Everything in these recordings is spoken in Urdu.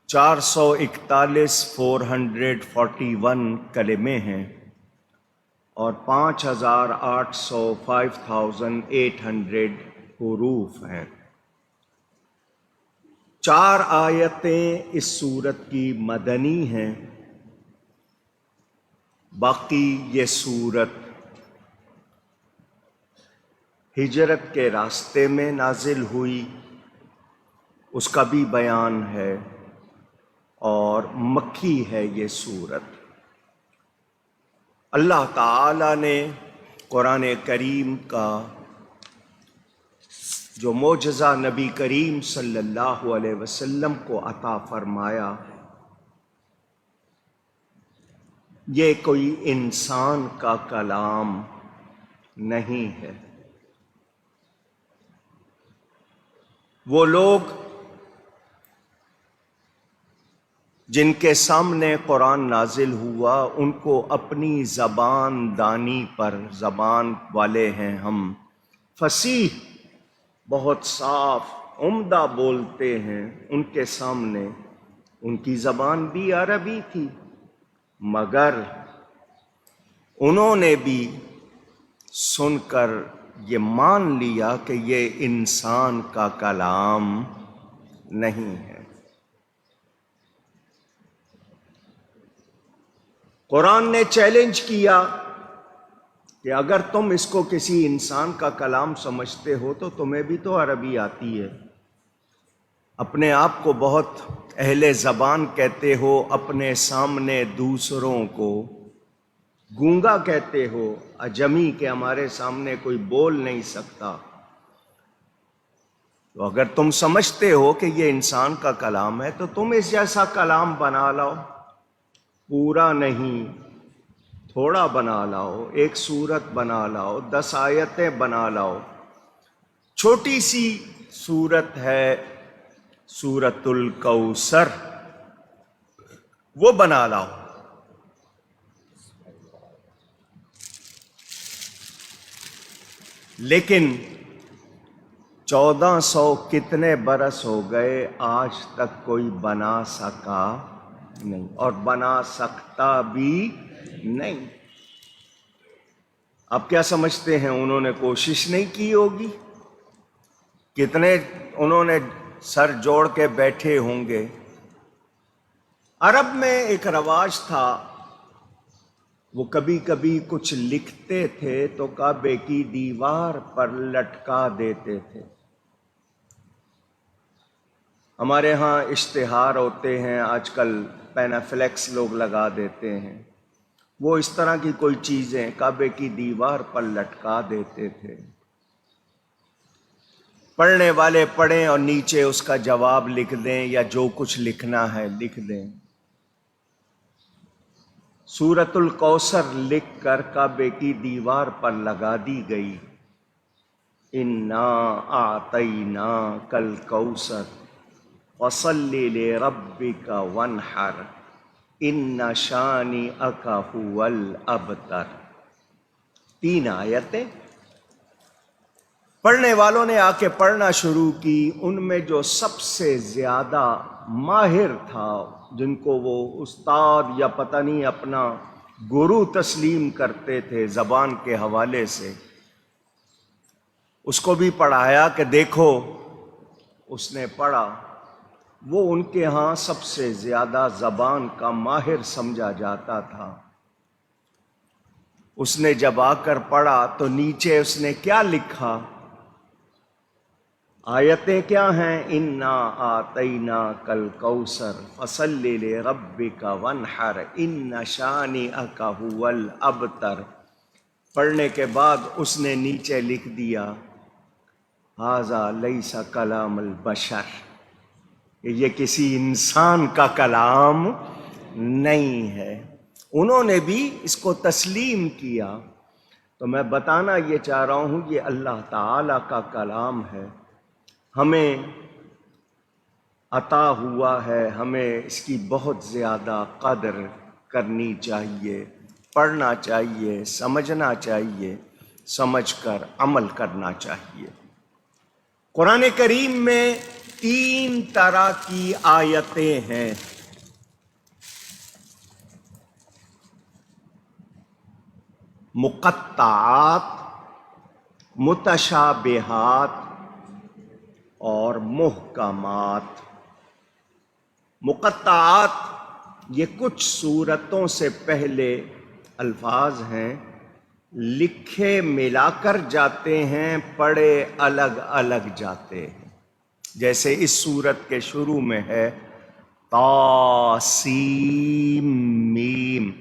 441 441 کلمے ہیں اور 5800 حروف ہیں۔ 4 آیتیں اس سورت کی مدنی ہیں، باقی یہ سورت ہجرت کے راستے میں نازل ہوئی، اس کا بھی بیان ہے، اور مکی ہے یہ سورت۔ اللہ تعالی نے قرآن کریم کا جو معجزہ نبی کریم صلی اللہ علیہ وسلم کو عطا فرمایا، یہ کوئی انسان کا کلام نہیں ہے۔ وہ لوگ جن کے سامنے قرآن نازل ہوا ان کو اپنی زبان دانی پر، زبان والے ہیں ہم، فصیح، بہت صاف عمدہ بولتے ہیں، ان کے سامنے ان کی زبان بھی عربی تھی، مگر انہوں نے بھی سن کر یہ مان لیا کہ یہ انسان کا کلام نہیں ہے۔ قرآن نے چیلنج کیا کہ اگر تم اس کو کسی انسان کا کلام سمجھتے ہو تو تمہیں بھی تو عربی آتی ہے، اپنے آپ کو بہت اہل زبان کہتے ہو، اپنے سامنے دوسروں کو گونگا کہتے ہو، اجمی کہ ہمارے سامنے کوئی بول نہیں سکتا، تو اگر تم سمجھتے ہو کہ یہ انسان کا کلام ہے تو تم اس جیسا کلام بنا لاؤ، پورا نہیں، تھوڑا بنا لاؤ، ایک سورت بنا لاؤ، 10 آیتیں بنا لاؤ، چھوٹی سی سورت ہے سورۃ الکوثر، وہ بنا لاؤ۔ لیکن 1400 کتنے برس ہو گئے، آج تک کوئی بنا سکا نہیں، اور بنا سکتا بھی نہیں۔ آپ کیا سمجھتے ہیں انہوں نے کوشش نہیں کی ہوگی؟ کتنے انہوں نے سر جوڑ کے بیٹھے ہوں گے۔ عرب میں ایک رواج تھا، وہ کبھی کبھی کچھ لکھتے تھے تو کعبے کی دیوار پر لٹکا دیتے تھے۔ ہمارے ہاں اشتہار ہوتے ہیں آج کل، پینافلیکس لوگ لگا دیتے ہیں، وہ اس طرح کی کوئی چیزیں کعبے کی دیوار پر لٹکا دیتے تھے۔ پڑھنے والے پڑھیں اور نیچے اس کا جواب لکھ دیں یا جو کچھ لکھنا ہے لکھ دیں۔ سورۃ الکوثر لکھ کر کعبے کی دیوار پر لگا دی گئی۔ انا اعطیناک الکوثر فصل لربک وانحر ان شانئک هو الابتر۔ 3 آیتیں پڑھنے والوں نے آ کے پڑھنا شروع کی، ان میں جو سب سے زیادہ ماہر تھا، جن کو وہ استاد یا پتہ نہیں اپنا گرو تسلیم کرتے تھے زبان کے حوالے سے، اس کو بھی پڑھایا کہ دیکھو، اس نے پڑھا، وہ ان کے ہاں سب سے زیادہ زبان کا ماہر سمجھا جاتا تھا۔ اس نے جب آ کر پڑھا تو نیچے اس نے کیا لکھا؟ آیتیں کیا ہیں؟ انا اعطیناک الکوثر فصل لربک وانحر ان شانئک هو الابتر۔ پڑھنے کے بعد اس نے نیچے لکھ دیا ھذا لیس کلام البشر، یہ کسی انسان کا کلام نہیں ہے۔ انہوں نے بھی اس کو تسلیم کیا۔ تو میں بتانا یہ چاہ رہا ہوں یہ اللہ تعالی کا کلام ہے، ہمیں عطا ہوا ہے، ہمیں اس کی بہت زیادہ قدر کرنی چاہیے، پڑھنا چاہیے، سمجھنا چاہیے، سمجھ کر عمل کرنا چاہیے۔ قرآن کریم میں تین طرح کی آیتیں ہیں. مقطعات، متشابہات اور محکمات. مقطعات یہ کچھ سورتوں سے پہلے الفاظ ہیں، لکھے ملا کر جاتے ہیں، پڑھے الگ الگ جاتے ہیں. جیسے اس سورت کے شروع میں ہے طا سین میم.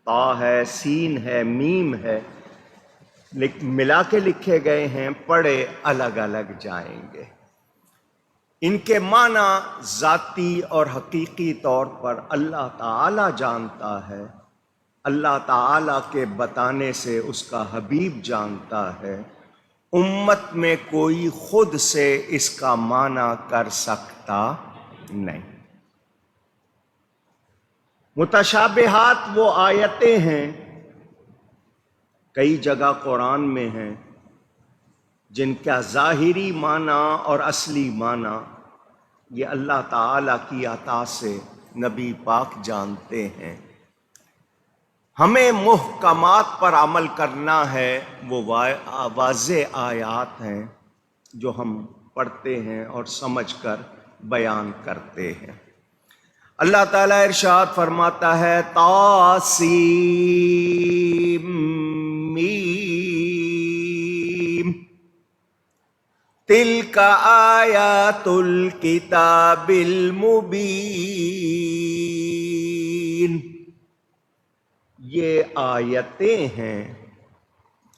طا ہے، سین ہے، میم ہے، ملا کے لکھے گئے ہیں، پڑھے الگ الگ جائیں گے. ان کے معنی ذاتی اور حقیقی طور پر اللہ تعالی جانتا ہے. اللہ تعالی کے بتانے سے اس کا حبیب جانتا ہے. امت میں کوئی خود سے اس کا معنی کر سکتا نہیں. متشابہات وہ آیتیں ہیں، کئی جگہ قرآن میں ہیں، جن کا ظاہری معنی اور اصلی معنی یہ اللہ تعالی کی عطا سے نبی پاک جانتے ہیں. ہمیں محکمات پر عمل کرنا ہے. وہ واضح آیات ہیں جو ہم پڑھتے ہیں اور سمجھ کر بیان کرتے ہیں. اللہ تعالیٰ ارشاد فرماتا ہے طا سین میم تلک آیات الکتاب المبین. یہ آیتیں ہیں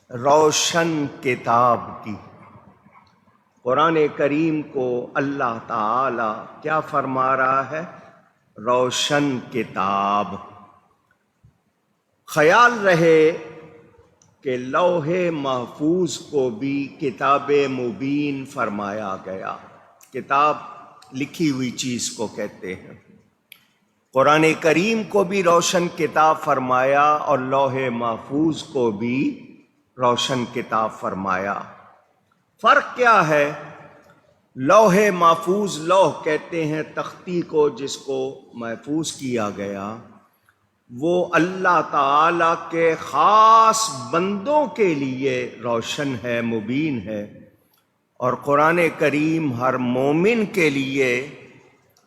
روشن کتاب کی. قرآن کریم کو اللہ تعالی کیا فرما رہا ہے؟ روشن کتاب. خیال رہے کہ لوح محفوظ کو بھی کتاب مبین فرمایا گیا. کتاب لکھی ہوئی چیز کو کہتے ہیں. قرآن کریم کو بھی روشن کتاب فرمایا اور لوح محفوظ کو بھی روشن کتاب فرمایا. فرق کیا ہے؟ لوح محفوظ، لوح کہتے ہیں تختی کو جس کو محفوظ کیا گیا، وہ اللہ تعالی کے خاص بندوں کے لیے روشن ہے، مبین ہے. اور قرآن کریم ہر مومن کے لیے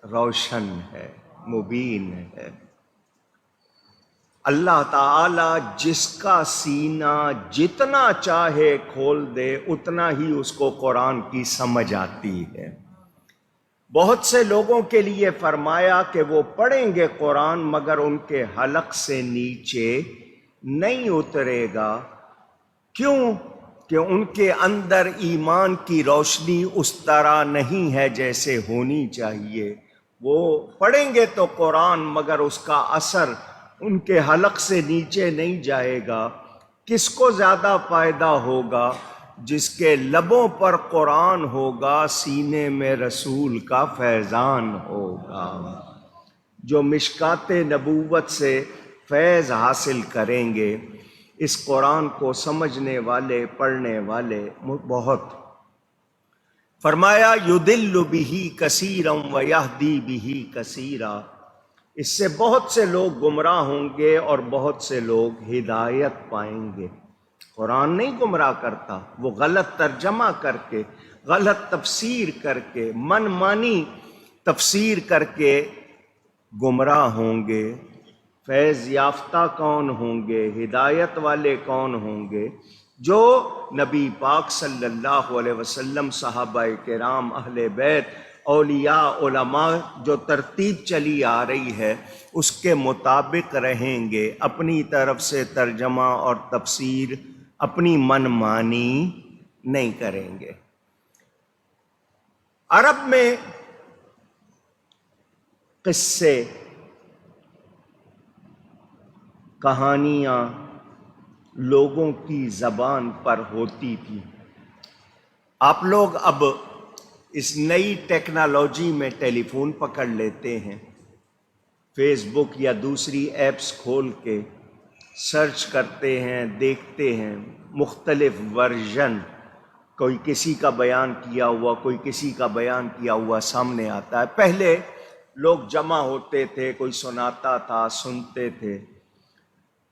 روشن ہے، مبین ہے. اللہ تعالی جس کا سینہ جتنا چاہے کھول دے اتنا ہی اس کو قرآن کی سمجھ آتی ہے. بہت سے لوگوں کے لیے فرمایا کہ وہ پڑھیں گے قرآن مگر ان کے حلق سے نیچے نہیں اترے گا. کیوں؟ کہ ان کے اندر ایمان کی روشنی اس طرح نہیں ہے جیسے ہونی چاہیے. وہ پڑھیں گے تو قرآن مگر اس کا اثر ان کے حلق سے نیچے نہیں جائے گا. کس کو زیادہ فائدہ ہوگا؟ جس کے لبوں پر قرآن ہوگا، سینے میں رسول کا فیضان ہوگا. جو مشکات نبوت سے فیض حاصل کریں گے، اس قرآن کو سمجھنے والے، پڑھنے والے بہت. فرمایا یضل بہ کثیرا ویہدی بہ کثیرا. اس سے بہت سے لوگ گمراہ ہوں گے اور بہت سے لوگ ہدایت پائیں گے. قرآن نہیں گمراہ کرتا، وہ غلط ترجمہ کر کے، غلط تفسیر کر کے، من مانی تفسیر کر کے گمراہ ہوں گے. فیض یافتہ کون ہوں گے؟ ہدایت والے کون ہوں گے؟ جو نبی پاک صلی اللہ علیہ وسلم، صحابہ کرام، اہل بیت، اولیاء، علماء جو ترتیب چلی آ رہی ہے اس کے مطابق رہیں گے. اپنی طرف سے ترجمہ اور تفسیر اپنی من مانی نہیں کریں گے. عرب میں قصے، کہانیاں لوگوں کی زبان پر ہوتی تھی. آپ لوگ اب اس نئی ٹیکنالوجی میں ٹیلی فون پکڑ لیتے ہیں، فیس بک یا دوسری ایپس کھول کے سرچ کرتے ہیں، دیکھتے ہیں مختلف ورژن کوئی کسی کا بیان کیا ہوا، کوئی کسی کا بیان کیا ہوا سامنے آتا ہے۔ پہلے لوگ جمع ہوتے تھے، کوئی سناتا تھا، سنتے تھے،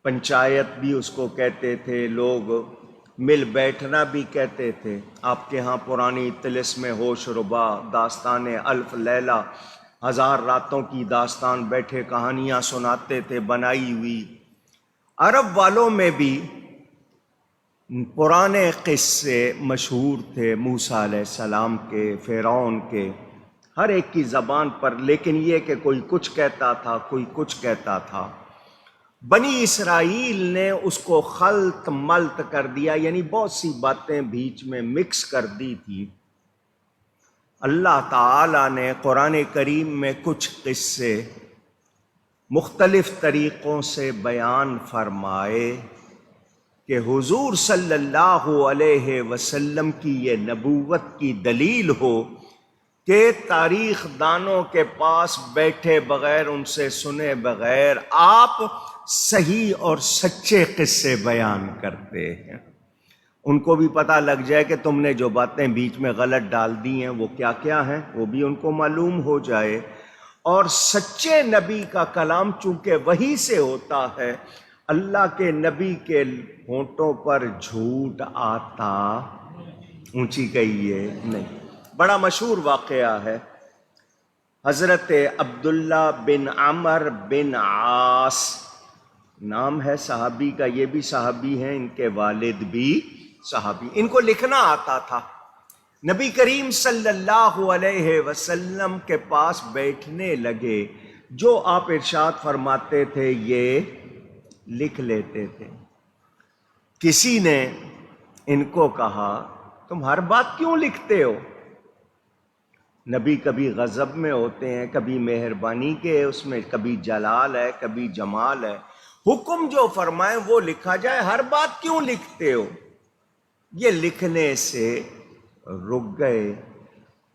پنچایت بھی اس کو کہتے تھے، لوگ مل بیٹھنا بھی کہتے تھے۔ آپ کے ہاں پرانی طلسم ہوش ربا، داستان الف لیلہ، ہزار راتوں کی داستان بیٹھے کہانیاں سناتے تھے بنائی ہوئی۔ عرب والوں میں بھی پرانے قصے مشہور تھے، موسیٰ علیہ السلام کے، فرعون کے، ہر ایک کی زبان پر، لیکن یہ کہ کوئی کچھ کہتا تھا، کوئی کچھ کہتا تھا۔ بنی اسرائیل نے اس کو خلط ملط کر دیا، یعنی بہت سی باتیں بیچ میں مکس کر دی تھی۔ اللہ تعالیٰ نے قرآن کریم میں کچھ قصے مختلف طریقوں سے بیان فرمائے کہ حضور صلی اللہ علیہ وسلم کی یہ نبوت کی دلیل ہو کہ تاریخ دانوں کے پاس بیٹھے بغیر، ان سے سنے بغیر آپ صحیح اور سچے قصے بیان کرتے ہیں۔ ان کو بھی پتہ لگ جائے کہ تم نے جو باتیں بیچ میں غلط ڈال دی ہیں وہ کیا کیا ہیں، وہ بھی ان کو معلوم ہو جائے۔ اور سچے نبی کا کلام چونکہ وحی سے ہوتا ہے، اللہ کے نبی کے ہونٹوں پر جھوٹ آتا، اونچی کہیے نہیں۔ بڑا مشہور واقعہ ہے، حضرت عبداللہ بن عمر بن عاص نام ہے صحابی کا، یہ بھی صحابی ہیں، ان کے والد بھی صحابی، ان کو لکھنا آتا تھا۔ نبی کریم صلی اللہ علیہ وسلم کے پاس بیٹھنے لگے، جو آپ ارشاد فرماتے تھے یہ لکھ لیتے تھے۔ کسی نے ان کو کہا تم ہر بات کیوں لکھتے ہو؟ نبی کبھی غضب میں ہوتے ہیں، کبھی مہربانی کے اس میں، کبھی جلال ہے، کبھی جمال ہے، حکم جو فرمائے وہ لکھا جائے، ہر بات کیوں لکھتے ہو؟ یہ لکھنے سے رک گئے۔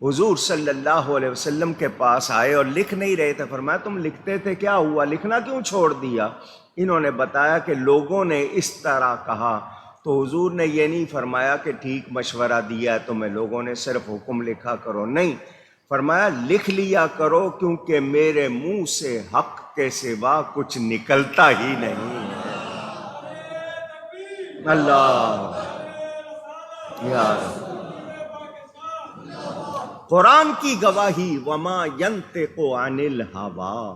حضور صلی اللہ علیہ وسلم کے پاس آئے اور لکھ نہیں رہے تھے، فرمایا تم لکھتے تھے، کیا ہوا، لکھنا کیوں چھوڑ دیا؟ انہوں نے بتایا کہ لوگوں نے اس طرح کہا۔ تو حضور نے یہ نہیں فرمایا کہ ٹھیک مشورہ دیا ہے تمہیں لوگوں نے، صرف حکم لکھا کرو، نہیں، فرمایا لکھ لیا کرو کیونکہ میرے منہ سے حق کے سوا کچھ نکلتا ہی نہیں ہے۔ اللہ یا رب، قرآن کی گواہی، وما ینطق عن الہویٰ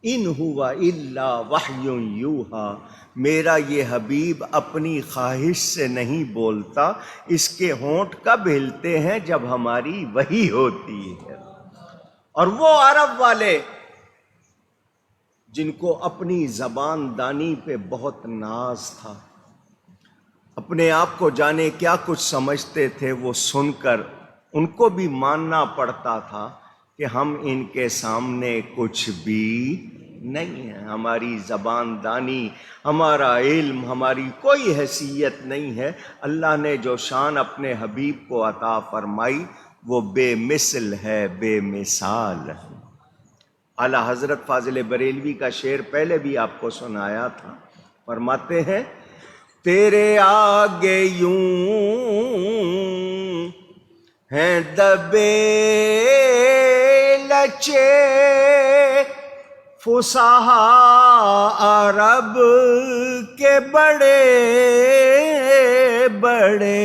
ان ہوا الا وحی یوحیٰ، میرا یہ حبیب اپنی خواہش سے نہیں بولتا، اس کے ہونٹ کب ہلتے ہیں جب ہماری وحی ہوتی ہے۔ اور وہ عرب والے جن کو اپنی زبان دانی پہ بہت ناز تھا، اپنے آپ کو جانے کیا کچھ سمجھتے تھے، وہ سن کر ان کو بھی ماننا پڑتا تھا کہ ہم ان کے سامنے کچھ بھی نہیں ہے، ہماری زبان دانی، ہمارا علم، ہماری کوئی حیثیت نہیں ہے۔ اللہ نے جو شان اپنے حبیب کو عطا فرمائی وہ بے مثل ہے، بے مثال ہے۔ اعلیٰ حضرت فاضل بریلوی کا شعر پہلے بھی آپ کو سنایا تھا، فرماتے ہیں تیرے آگے یوں ہیں دبے لچے فصحا عرب کے بڑے بڑے،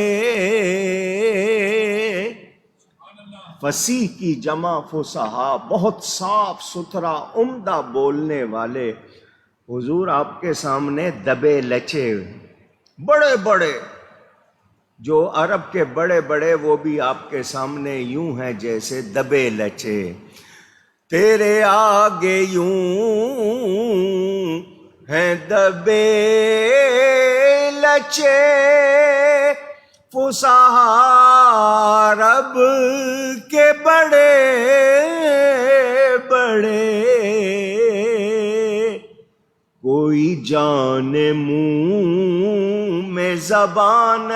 فصیح کی جمع فصحا، بہت صاف ستھرا عمدہ بولنے والے۔ حضور آپ کے سامنے دبے لچے بڑے بڑے، جو عرب کے بڑے بڑے وہ بھی آپ کے سامنے یوں ہیں جیسے دبے لچے۔ تیرے آگے یوں ہیں دبے لچے فصحا عرب کے بڑے بڑے، کوئی جان منہ میں زبان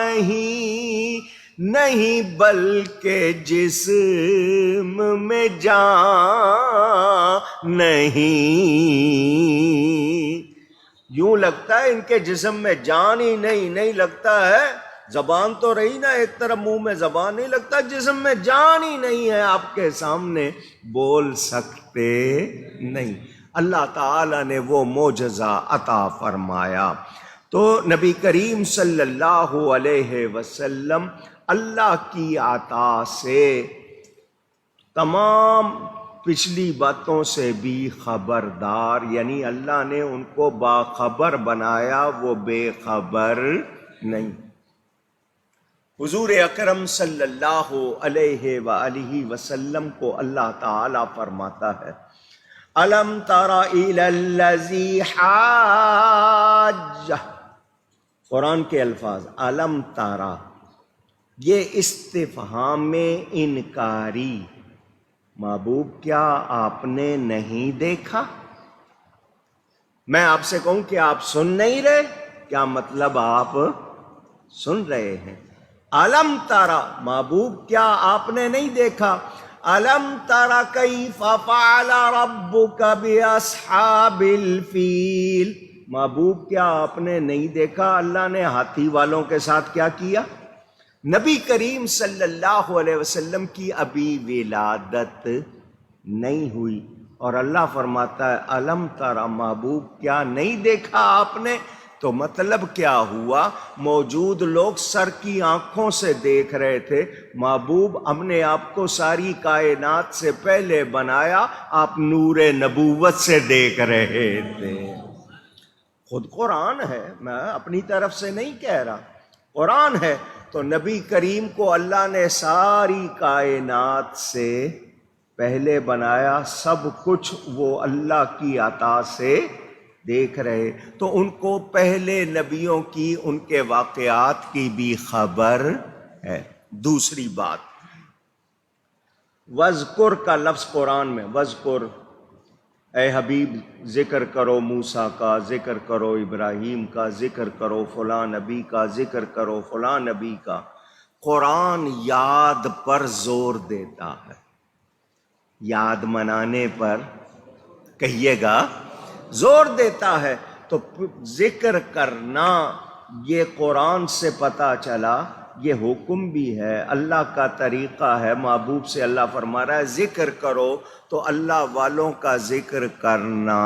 نہیں بلکہ جسم میں جان نہیں۔ یوں لگتا ہے ان کے جسم میں جان ہی نہیں لگتا ہے زبان تو رہی نا ایک طرف، منہ میں زبان نہیں لگتا، جسم میں جان ہی نہیں ہے، آپ کے سامنے بول سکتے نہیں۔ اللہ تعالیٰ نے وہ معجزہ عطا فرمایا۔ تو نبی کریم صلی اللہ علیہ وسلم اللہ کی عطا سے تمام پچھلی باتوں سے بھی خبردار، یعنی اللہ نے ان کو باخبر بنایا، وہ بے خبر نہیں۔ حضور اکرم صلی اللہ علیہ وآلہ وسلم کو اللہ تعالی فرماتا ہے الم تر الی الذی حاج، قرآن کے الفاظ الم تارا، یہ استفہام انکاری، محبوب کیا آپ نے نہیں دیکھا؟ میں آپ سے کہوں کہ آپ سن نہیں رہے، کیا مطلب آپ سن رہے ہیں؟ الم تارا، محبوب کیا آپ نے نہیں دیکھا؟ الم تارا کیف فعل ربک باصحاب الفیل، محبوب کیا آپ نے نہیں دیکھا اللہ نے ہاتھی والوں کے ساتھ کیا کیا؟ نبی کریم صلی اللہ علیہ وسلم کی ابھی ولادت نہیں ہوئی اور اللہ فرماتا ہے الم ترى، محبوب کیا نہیں دیکھا آپ نے؟ تو مطلب کیا ہوا؟ موجود لوگ سر کی آنکھوں سے دیکھ رہے تھے، محبوب ہم نے آپ کو ساری کائنات سے پہلے بنایا، آپ نور نبوت سے دیکھ رہے تھے۔ خود قرآن ہے، میں اپنی طرف سے نہیں کہہ رہا، قرآن ہے۔ تو نبی کریم کو اللہ نے ساری کائنات سے پہلے بنایا، سب کچھ وہ اللہ کی عطا سے دیکھ رہے، تو ان کو پہلے نبیوں کی ان کے واقعات کی بھی خبر ہے۔ دوسری بات، وذکر کا لفظ قرآن میں، وذکر، اے حبیب ذکر کرو موسیٰ کا، ذکر کرو ابراہیم کا، ذکر کرو فلاں نبی کا، ذکر کرو فلاں نبی کا۔ قرآن یاد پر زور دیتا ہے، یاد منانے پر کہیے گا زور دیتا ہے۔ تو ذکر کرنا یہ قرآن سے پتہ چلا، یہ حکم بھی ہے، اللہ کا طریقہ ہے، محبوب سے اللہ فرما رہا ہے ذکر کرو، تو اللہ والوں کا ذکر کرنا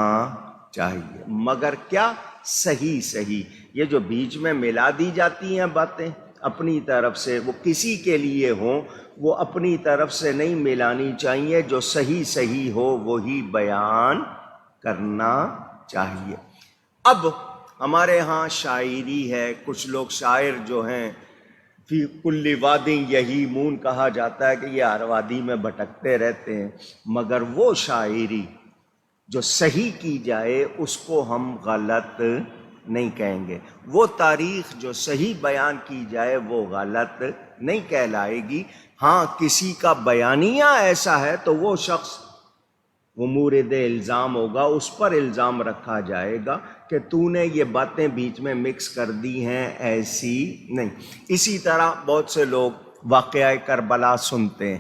چاہیے، مگر کیا؟ صحیح صحیح۔ یہ جو بیچ میں ملا دی جاتی ہیں باتیں اپنی طرف سے، وہ کسی کے لیے ہوں، وہ اپنی طرف سے نہیں ملانی چاہیے، جو صحیح صحیح ہو وہی بیان کرنا چاہیے۔ اب ہمارے ہاں شاعری ہے، کچھ لوگ شاعر جو ہیں فی کل وادی یہیمون کہا جاتا ہے کہ یہ ہر وادی میں بھٹکتے رہتے ہیں، مگر وہ شاعری جو صحیح کی جائے اس کو ہم غلط نہیں کہیں گے، وہ تاریخ جو صحیح بیان کی جائے وہ غلط نہیں کہلائے گی۔ ہاں کسی کا بیانیہ ایسا ہے تو وہ شخص وہ مورد الزام ہوگا، اس پر الزام رکھا جائے گا کہ تو نے یہ باتیں بیچ میں مکس کر دی ہیں، ایسی نہیں۔ اسی طرح بہت سے لوگ واقعہ کربلا سنتے ہیں،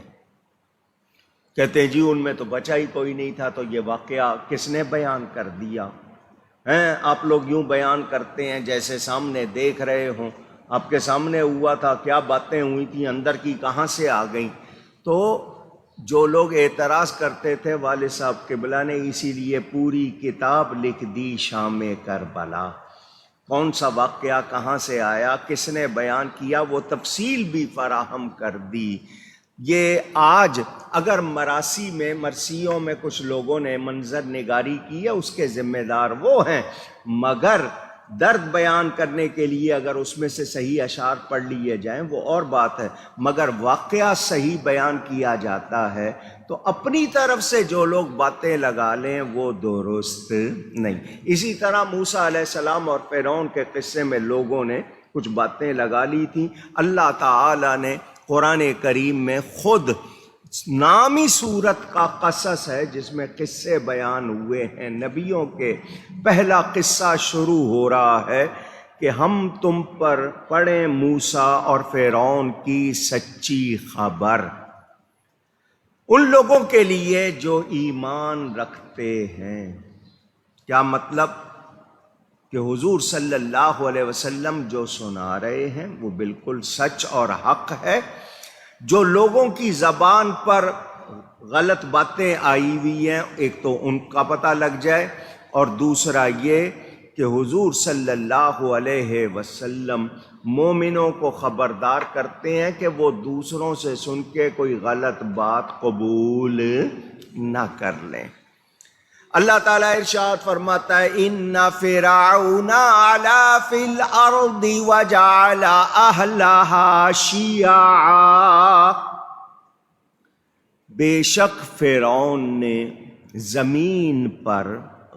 کہتے ہیں جی ان میں تو بچا ہی کوئی نہیں تھا، تو یہ واقعہ کس نے بیان کر دیا ہیں؟ آپ لوگ یوں بیان کرتے ہیں جیسے سامنے دیکھ رہے ہوں، آپ کے سامنے ہوا تھا، کیا باتیں ہوئی تھیں، اندر کی کہاں سے آ گئیں؟ تو جو لوگ اعتراض کرتے تھے والد صاحب قبلہ نے اسی لیے پوری کتاب لکھ دی شام کربلا، کون سا واقعہ کہاں سے آیا، کس نے بیان کیا، وہ تفصیل بھی فراہم کر دی۔ یہ آج اگر مرثیوں میں کچھ لوگوں نے منظر نگاری کی ہے، اس کے ذمہ دار وہ ہیں، مگر درد بیان کرنے کے لیے اگر اس میں سے صحیح اشعار پڑھ لیے جائیں وہ اور بات ہے، مگر واقعہ صحیح بیان کیا جاتا ہے تو اپنی طرف سے جو لوگ باتیں لگا لیں وہ درست نہیں۔ اسی طرح موسیٰ علیہ السلام اور فرعون کے قصے میں لوگوں نے کچھ باتیں لگا لی تھیں، اللہ تعالی نے قرآن کریم میں خود نامی صورت کا قصص ہے جس میں قصے بیان ہوئے ہیں نبیوں کے۔ پہلا قصہ شروع ہو رہا ہے کہ ہم تم پر پڑھیں موسیٰ اور فرعون کی سچی خبر، ان لوگوں کے لیے جو ایمان رکھتے ہیں۔ کیا مطلب؟ کہ حضور صلی اللہ علیہ وسلم جو سنا رہے ہیں وہ بالکل سچ اور حق ہے. جو لوگوں کی زبان پر غلط باتیں آئی ہوئی ہیں ایک تو ان کا پتہ لگ جائے، اور دوسرا یہ کہ حضور صلی اللہ علیہ وسلم مومنوں کو خبردار کرتے ہیں کہ وہ دوسروں سے سن کے کوئی غلط بات قبول نہ کر لیں. اللہ تعالیٰ ارشاد فرماتا ہے ان فرعون علا فی الارض وجعل اہلہا شیعا، بے شک فرعون نے زمین پر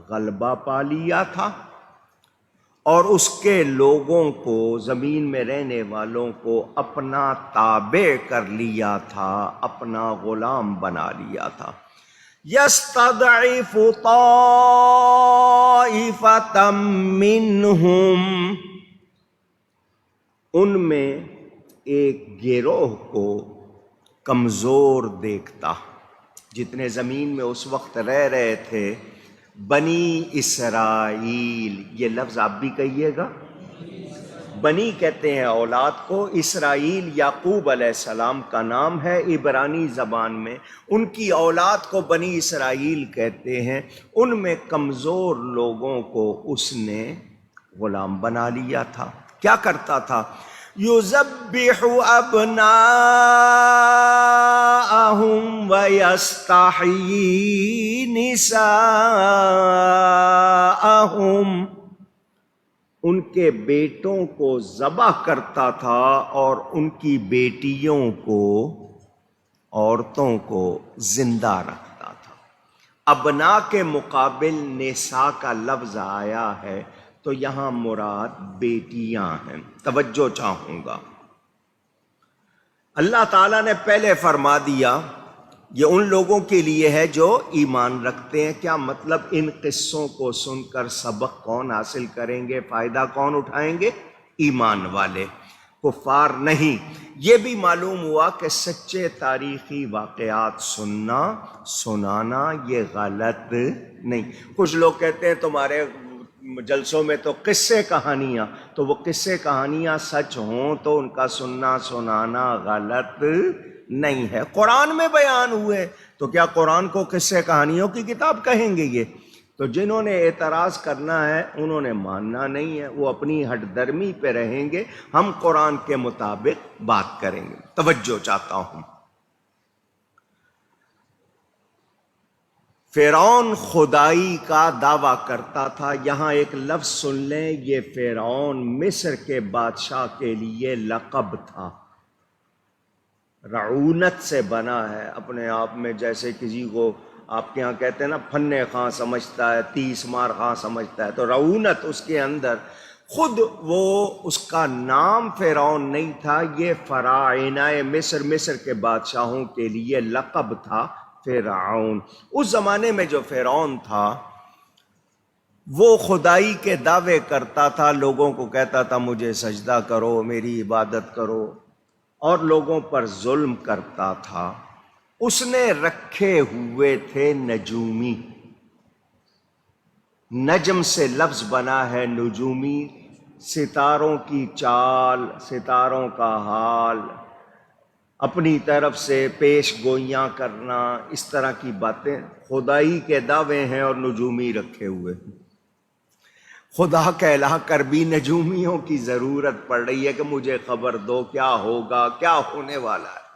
غلبہ پا لیا تھا اور اس کے لوگوں کو، زمین میں رہنے والوں کو اپنا تابع کر لیا تھا، اپنا غلام بنا لیا تھا. یستضعف طائفۃ منہم، ان میں ایک گروہ کو کمزور دیکھتا. جتنے زمین میں اس وقت رہ رہے تھے بنی اسرائیل، یہ لفظ آپ بھی کہیے گا، بنی کہتے ہیں اولاد کو. اسرائیل یعقوب علیہ السلام کا نام ہے عبرانی زبان میں، ان کی اولاد کو بنی اسرائیل کہتے ہیں. ان میں کمزور لوگوں کو اس نے غلام بنا لیا تھا. کیا کرتا تھا؟ یذبح ابناءہم ویستحیی نساءہم، ان کے بیٹوں کو ذبح کرتا تھا اور ان کی بیٹیوں کو، عورتوں کو زندہ رکھتا تھا. ابنا کے مقابل نساء کا لفظ آیا ہے تو یہاں مراد بیٹیاں ہیں. توجہ چاہوں گا، اللہ تعالیٰ نے پہلے فرما دیا یہ ان لوگوں کے لیے ہے جو ایمان رکھتے ہیں. کیا مطلب؟ ان قصوں کو سن کر سبق کون حاصل کریں گے، فائدہ کون اٹھائیں گے؟ ایمان والے، کفار نہیں. یہ بھی معلوم ہوا کہ سچے تاریخی واقعات سننا سنانا یہ غلط نہیں. کچھ لوگ کہتے ہیں تمہارے جلسوں میں تو قصے کہانیاں، تو وہ قصے کہانیاں سچ ہوں تو ان کا سننا سنانا غلط نہیں ہے. قرآن میں بیان ہوئے تو کیا قرآن کو قصے کہانیوں کی کتاب کہیں گے؟ یہ تو جنہوں نے اعتراض کرنا ہے انہوں نے ماننا نہیں ہے، وہ اپنی ہٹ درمی پہ رہیں گے. ہم قرآن کے مطابق بات کریں گے. توجہ چاہتا ہوں، فرعون خدائی کا دعویٰ کرتا تھا. یہاں ایک لفظ سن لیں، یہ فرعون مصر کے بادشاہ کے لیے لقب تھا. رعونت سے بنا ہے، اپنے آپ میں جیسے کسی کو آپ کے ہاں کہتے ہیں نا پھنے خاں سمجھتا ہے، 30 مار خاں سمجھتا ہے، تو رعونت اس کے اندر. خود وہ اس کا نام فرعون نہیں تھا، یہ فراعنہ مصر کے بادشاہوں کے لیے لقب تھا فرعون. اس زمانے میں جو فرعون تھا وہ خدائی کے دعوے کرتا تھا، لوگوں کو کہتا تھا مجھے سجدہ کرو، میری عبادت کرو، اور لوگوں پر ظلم کرتا تھا. اس نے رکھے ہوئے تھے نجومی، نجم سے لفظ بنا ہے نجومی، ستاروں کی چال، ستاروں کا حال، اپنی طرف سے پیش گوئیاں کرنا، اس طرح کی باتیں خدائی کے دعوے ہیں اور نجومی رکھے ہوئے. خدا کہلا کر بھی نجومیوں کی ضرورت پڑ رہی ہے کہ مجھے خبر دو کیا ہوگا، کیا ہونے والا ہے.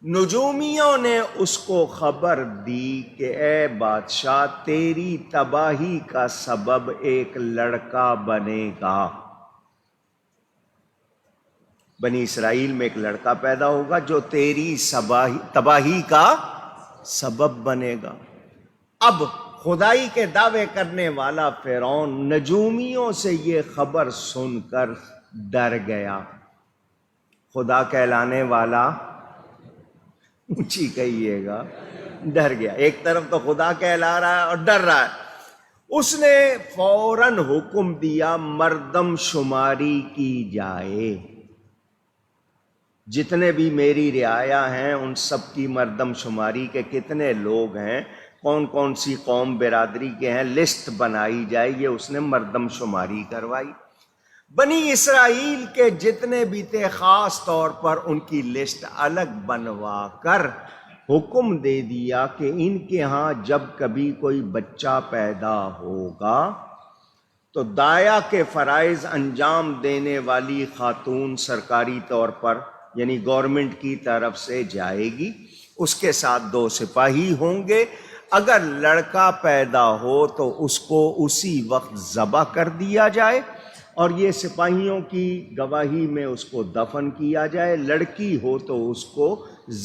نجومیوں نے اس کو خبر دی کہ اے بادشاہ تیری تباہی کا سبب ایک لڑکا بنے گا. بنی اسرائیل میں ایک لڑکا پیدا ہوگا جو تیری تباہی کا سبب بنے گا. اب خدائی کے دعوے کرنے والا فرعون نجومیوں سے یہ خبر سن کر ڈر گیا. خدا کہلانے والا اونچی کہیے گا، ڈر گیا. ایک طرف تو خدا کہلا رہا ہے اور ڈر رہا ہے. اس نے فوراً حکم دیا مردم شماری کی جائے. جتنے بھی میری رعایا ہیں ان سب کی مردم شماری کے کتنے لوگ ہیں کون کون سی قوم برادری کے ہیں لسٹ بنائی جائے، یہ اس نے مردم شماری کروائی۔ بنی اسرائیل کے جتنے بھی تھے خاص طور پر ان کی لسٹ الگ بنوا کر حکم دے دیا کہ ان کے ہاں جب کبھی کوئی بچہ پیدا ہوگا تو دایا کے فرائض انجام دینے والی خاتون سرکاری طور پر یعنی گورنمنٹ کی طرف سے جائے گی، اس کے ساتھ 2 سپاہی ہوں گے۔ اگر لڑکا پیدا ہو تو اس کو اسی وقت ذبح کر دیا جائے اور یہ سپاہیوں کی گواہی میں اس کو دفن کیا جائے۔ لڑکی ہو تو اس کو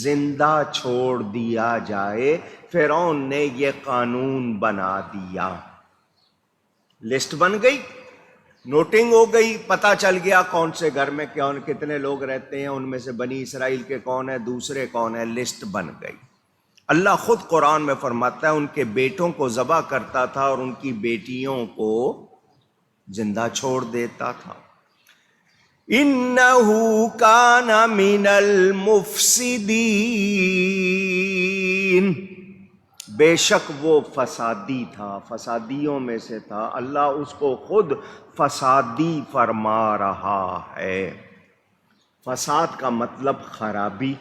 زندہ چھوڑ دیا جائے۔ فرعون نے یہ قانون بنا دیا۔ لسٹ بن گئی، نوٹنگ ہو گئی، پتہ چل گیا کون سے گھر میں کتنے لوگ رہتے ہیں، ان میں سے بنی اسرائیل کے کون ہیں، دوسرے کون ہیں، لسٹ بن گئی۔ اللہ خود قرآن میں فرماتا ہے ان کے بیٹوں کو ذبح کرتا تھا اور ان کی بیٹیوں کو زندہ چھوڑ دیتا تھا۔ اِنَّهُ كَانَ مِنَ الْمُفْسِدِينَ، بے شک وہ فسادی تھا، فسادیوں میں سے تھا۔ اللہ اس کو خود فسادی فرما رہا ہے۔ فساد کا مطلب خرابی،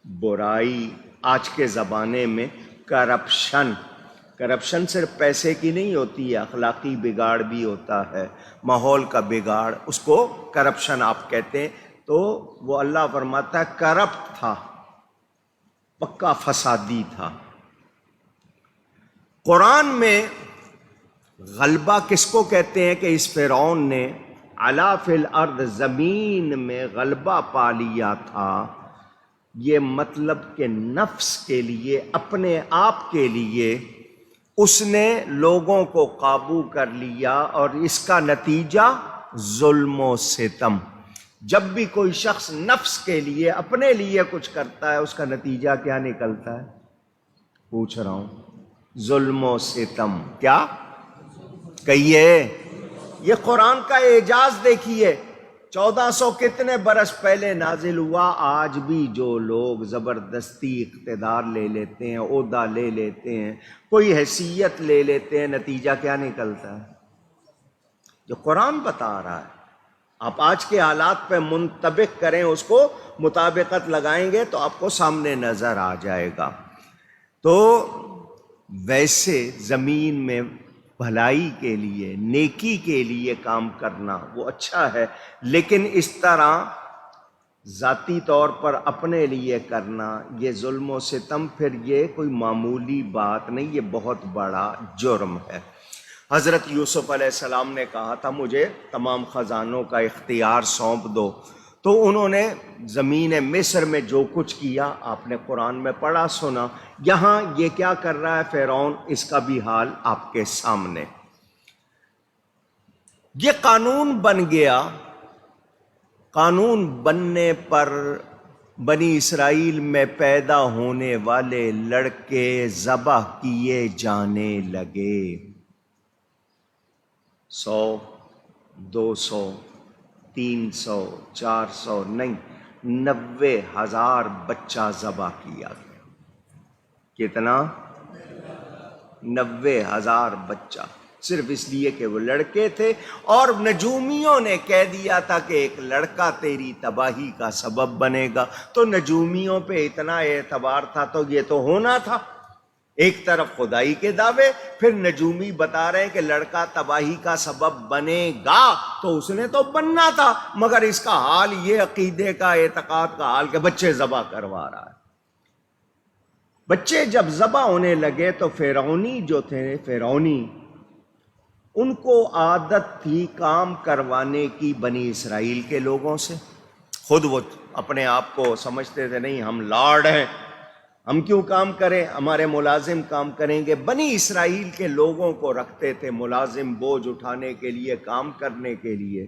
برائی، آج کے زمانے میں کرپشن۔ کرپشن صرف پیسے کی نہیں ہوتی ہے، اخلاقی بگاڑ بھی ہوتا ہے، ماحول کا بگاڑ، اس کو کرپشن آپ کہتے ہیں۔ تو وہ اللہ فرماتا ہے کرپٹ تھا، پکا فسادی تھا۔ قرآن میں غلبہ کس کو کہتے ہیں کہ اس فرعون نے علا فی الارض، زمین میں غلبہ پا لیا تھا، یہ مطلب کہ نفس کے لیے، اپنے آپ کے لیے اس نے لوگوں کو قابو کر لیا، اور اس کا نتیجہ ظلم و ستم۔ جب بھی کوئی شخص نفس کے لیے، اپنے لیے کچھ کرتا ہے، اس کا نتیجہ کیا نکلتا ہے؟ پوچھ رہا ہوں، ظلم و ستم۔ کیا کہیے؟ یہ قرآن کا اعجاز دیکھیے، 1400 کتنے برس پہلے نازل ہوا، آج بھی جو لوگ زبردستی اقتدار لے لیتے ہیں، عہدہ لے لیتے ہیں، کوئی حیثیت لے لیتے ہیں، نتیجہ کیا نکلتا ہے؟ جو قرآن بتا رہا ہے۔ آپ آج کے حالات پہ منطبق کریں، اس کو مطابقت لگائیں گے تو آپ کو سامنے نظر آ جائے گا۔ تو ویسے زمین میں بھلائی کے لیے، نیکی کے لیے کام کرنا وہ اچھا ہے، لیکن اس طرح ذاتی طور پر اپنے لیے کرنا، یہ ظلم و ستم، پھر یہ کوئی معمولی بات نہیں، یہ بہت بڑا جرم ہے۔ حضرت یوسف علیہ السلام نے کہا تھا مجھے تمام خزانوں کا اختیار سونپ دو، تو انہوں نے زمین مصر میں جو کچھ کیا آپ نے قرآن میں پڑھا سنا۔ یہاں یہ کیا کر رہا ہے فرعون، اس کا بھی حال آپ کے سامنے۔ یہ قانون بن گیا، قانون بننے پر بنی اسرائیل میں پیدا ہونے والے لڑکے ذبح کیے جانے لگے۔ 100، 200، 300، 400 نہیں، 90,000 بچہ ذبح کیا گیا۔ کتنا؟ 90,000 بچہ، صرف اس لیے کہ وہ لڑکے تھے، اور نجومیوں نے کہہ دیا تھا کہ ایک لڑکا تیری تباہی کا سبب بنے گا، تو نجومیوں پہ اتنا اعتبار تھا تو یہ تو ہونا تھا۔ ایک طرف خدائی کے دعوے، پھر نجومی بتا رہے ہیں کہ لڑکا تباہی کا سبب بنے گا، تو اس نے تو بننا تھا، مگر اس کا حال یہ عقیدے کا، اعتقاد کا حال کہ بچے ذبح کروا رہا ہے۔ بچے جب ذبح ہونے لگے تو فرعونی جو تھے، فرعونی، ان کو عادت تھی کام کروانے کی بنی اسرائیل کے لوگوں سے۔ خود وہ اپنے آپ کو سمجھتے تھے نہیں ہم لارڈ ہیں، ہم کیوں کام کریں، ہمارے ملازم کام کریں گے۔ بنی اسرائیل کے لوگوں کو رکھتے تھے ملازم، بوجھ اٹھانے کے لیے، کام کرنے کے لیے۔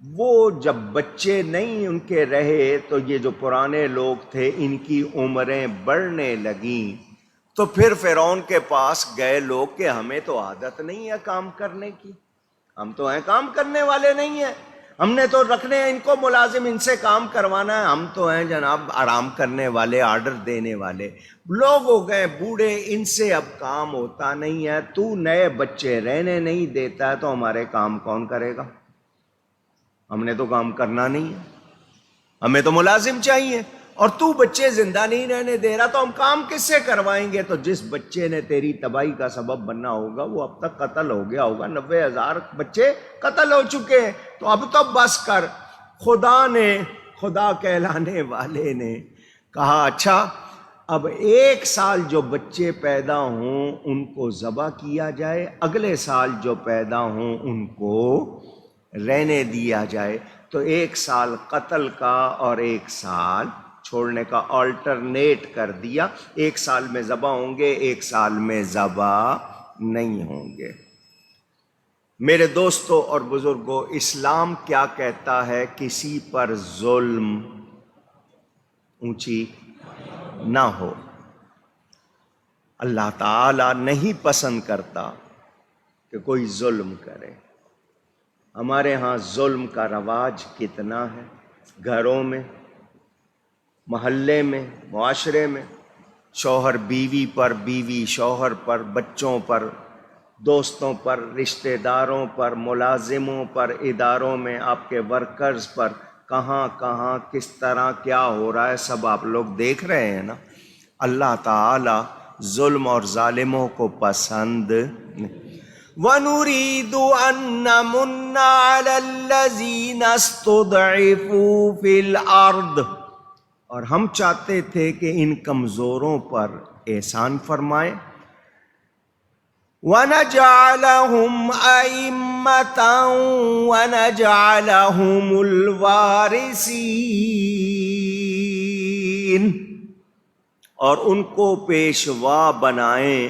وہ جب بچے نہیں ان کے رہے تو یہ جو پرانے لوگ تھے ان کی عمریں بڑھنے لگیں، تو پھر فرعون کے پاس گئے لوگ کہ ہمیں تو عادت نہیں ہے کام کرنے کی، ہم تو ہیں کام کرنے والے نہیں ہیں، ہم نے تو رکھنے ہیں ان کو ملازم، ان سے کام کروانا ہے، ہم تو ہیں جناب آرام کرنے والے، آرڈر دینے والے لوگ ہو گئے بوڑھے، ان سے اب کام ہوتا نہیں ہے۔ تو نئے بچے رہنے نہیں دیتا ہے تو ہمارے کام کون کرے گا؟ ہم نے تو کام کرنا نہیں ہے، ہمیں تو ملازم چاہیے، اور تو بچے زندہ نہیں رہنے دے رہا تو ہم کام کس سے کروائیں گے؟ تو جس بچے نے تیری تباہی کا سبب بننا ہوگا وہ اب تک قتل ہو گیا ہوگا، 90,000 بچے قتل ہو چکے ہیں، تو اب تو بس کر۔ خدا کہلانے والے نے کہا اچھا اب 1 سال جو بچے پیدا ہوں ان کو ذبح کیا جائے، اگلے سال جو پیدا ہوں ان کو رہنے دیا جائے، تو 1 سال قتل کا اور 1 سال چھوڑنے کا آلٹرنیٹ کر دیا، 1 سال میں ذبح ہوں گے، 1 سال میں ذبح نہیں ہوں گے۔ میرے دوستو اور بزرگوں، اسلام کیا کہتا ہے؟ کسی پر ظلم اونچی نہ ہو۔ اللہ تعالی نہیں پسند کرتا کہ کوئی ظلم کرے۔ ہمارے ہاں ظلم کا رواج کتنا ہے، گھروں میں، محلے میں، معاشرے میں، شوہر بیوی پر، بیوی شوہر پر، بچوں پر، دوستوں پر، رشتہ داروں پر، ملازموں پر، اداروں میں آپ کے ورکرز پر، کہاں کہاں کس طرح کیا ہو رہا ہے سب آپ لوگ دیکھ رہے ہیں نا۔ اللہ تعالی ظلم اور ظالموں کو پسند نہیں۔ وَنُرِيدُ أَن نَّمُنَّ عَلَى الَّذِينَ اسْتُضْعِفُوا فِي الْأَرْضِ، اور ہم چاہتے تھے کہ ان کمزوروں پر احسان فرمائیں۔ وَنَجْعَلَهُمْ أَئِمَّةً وَنَجْعَلَهُمُ الْوَارِثِينَ، اور ان کو پیشوا بنائیں،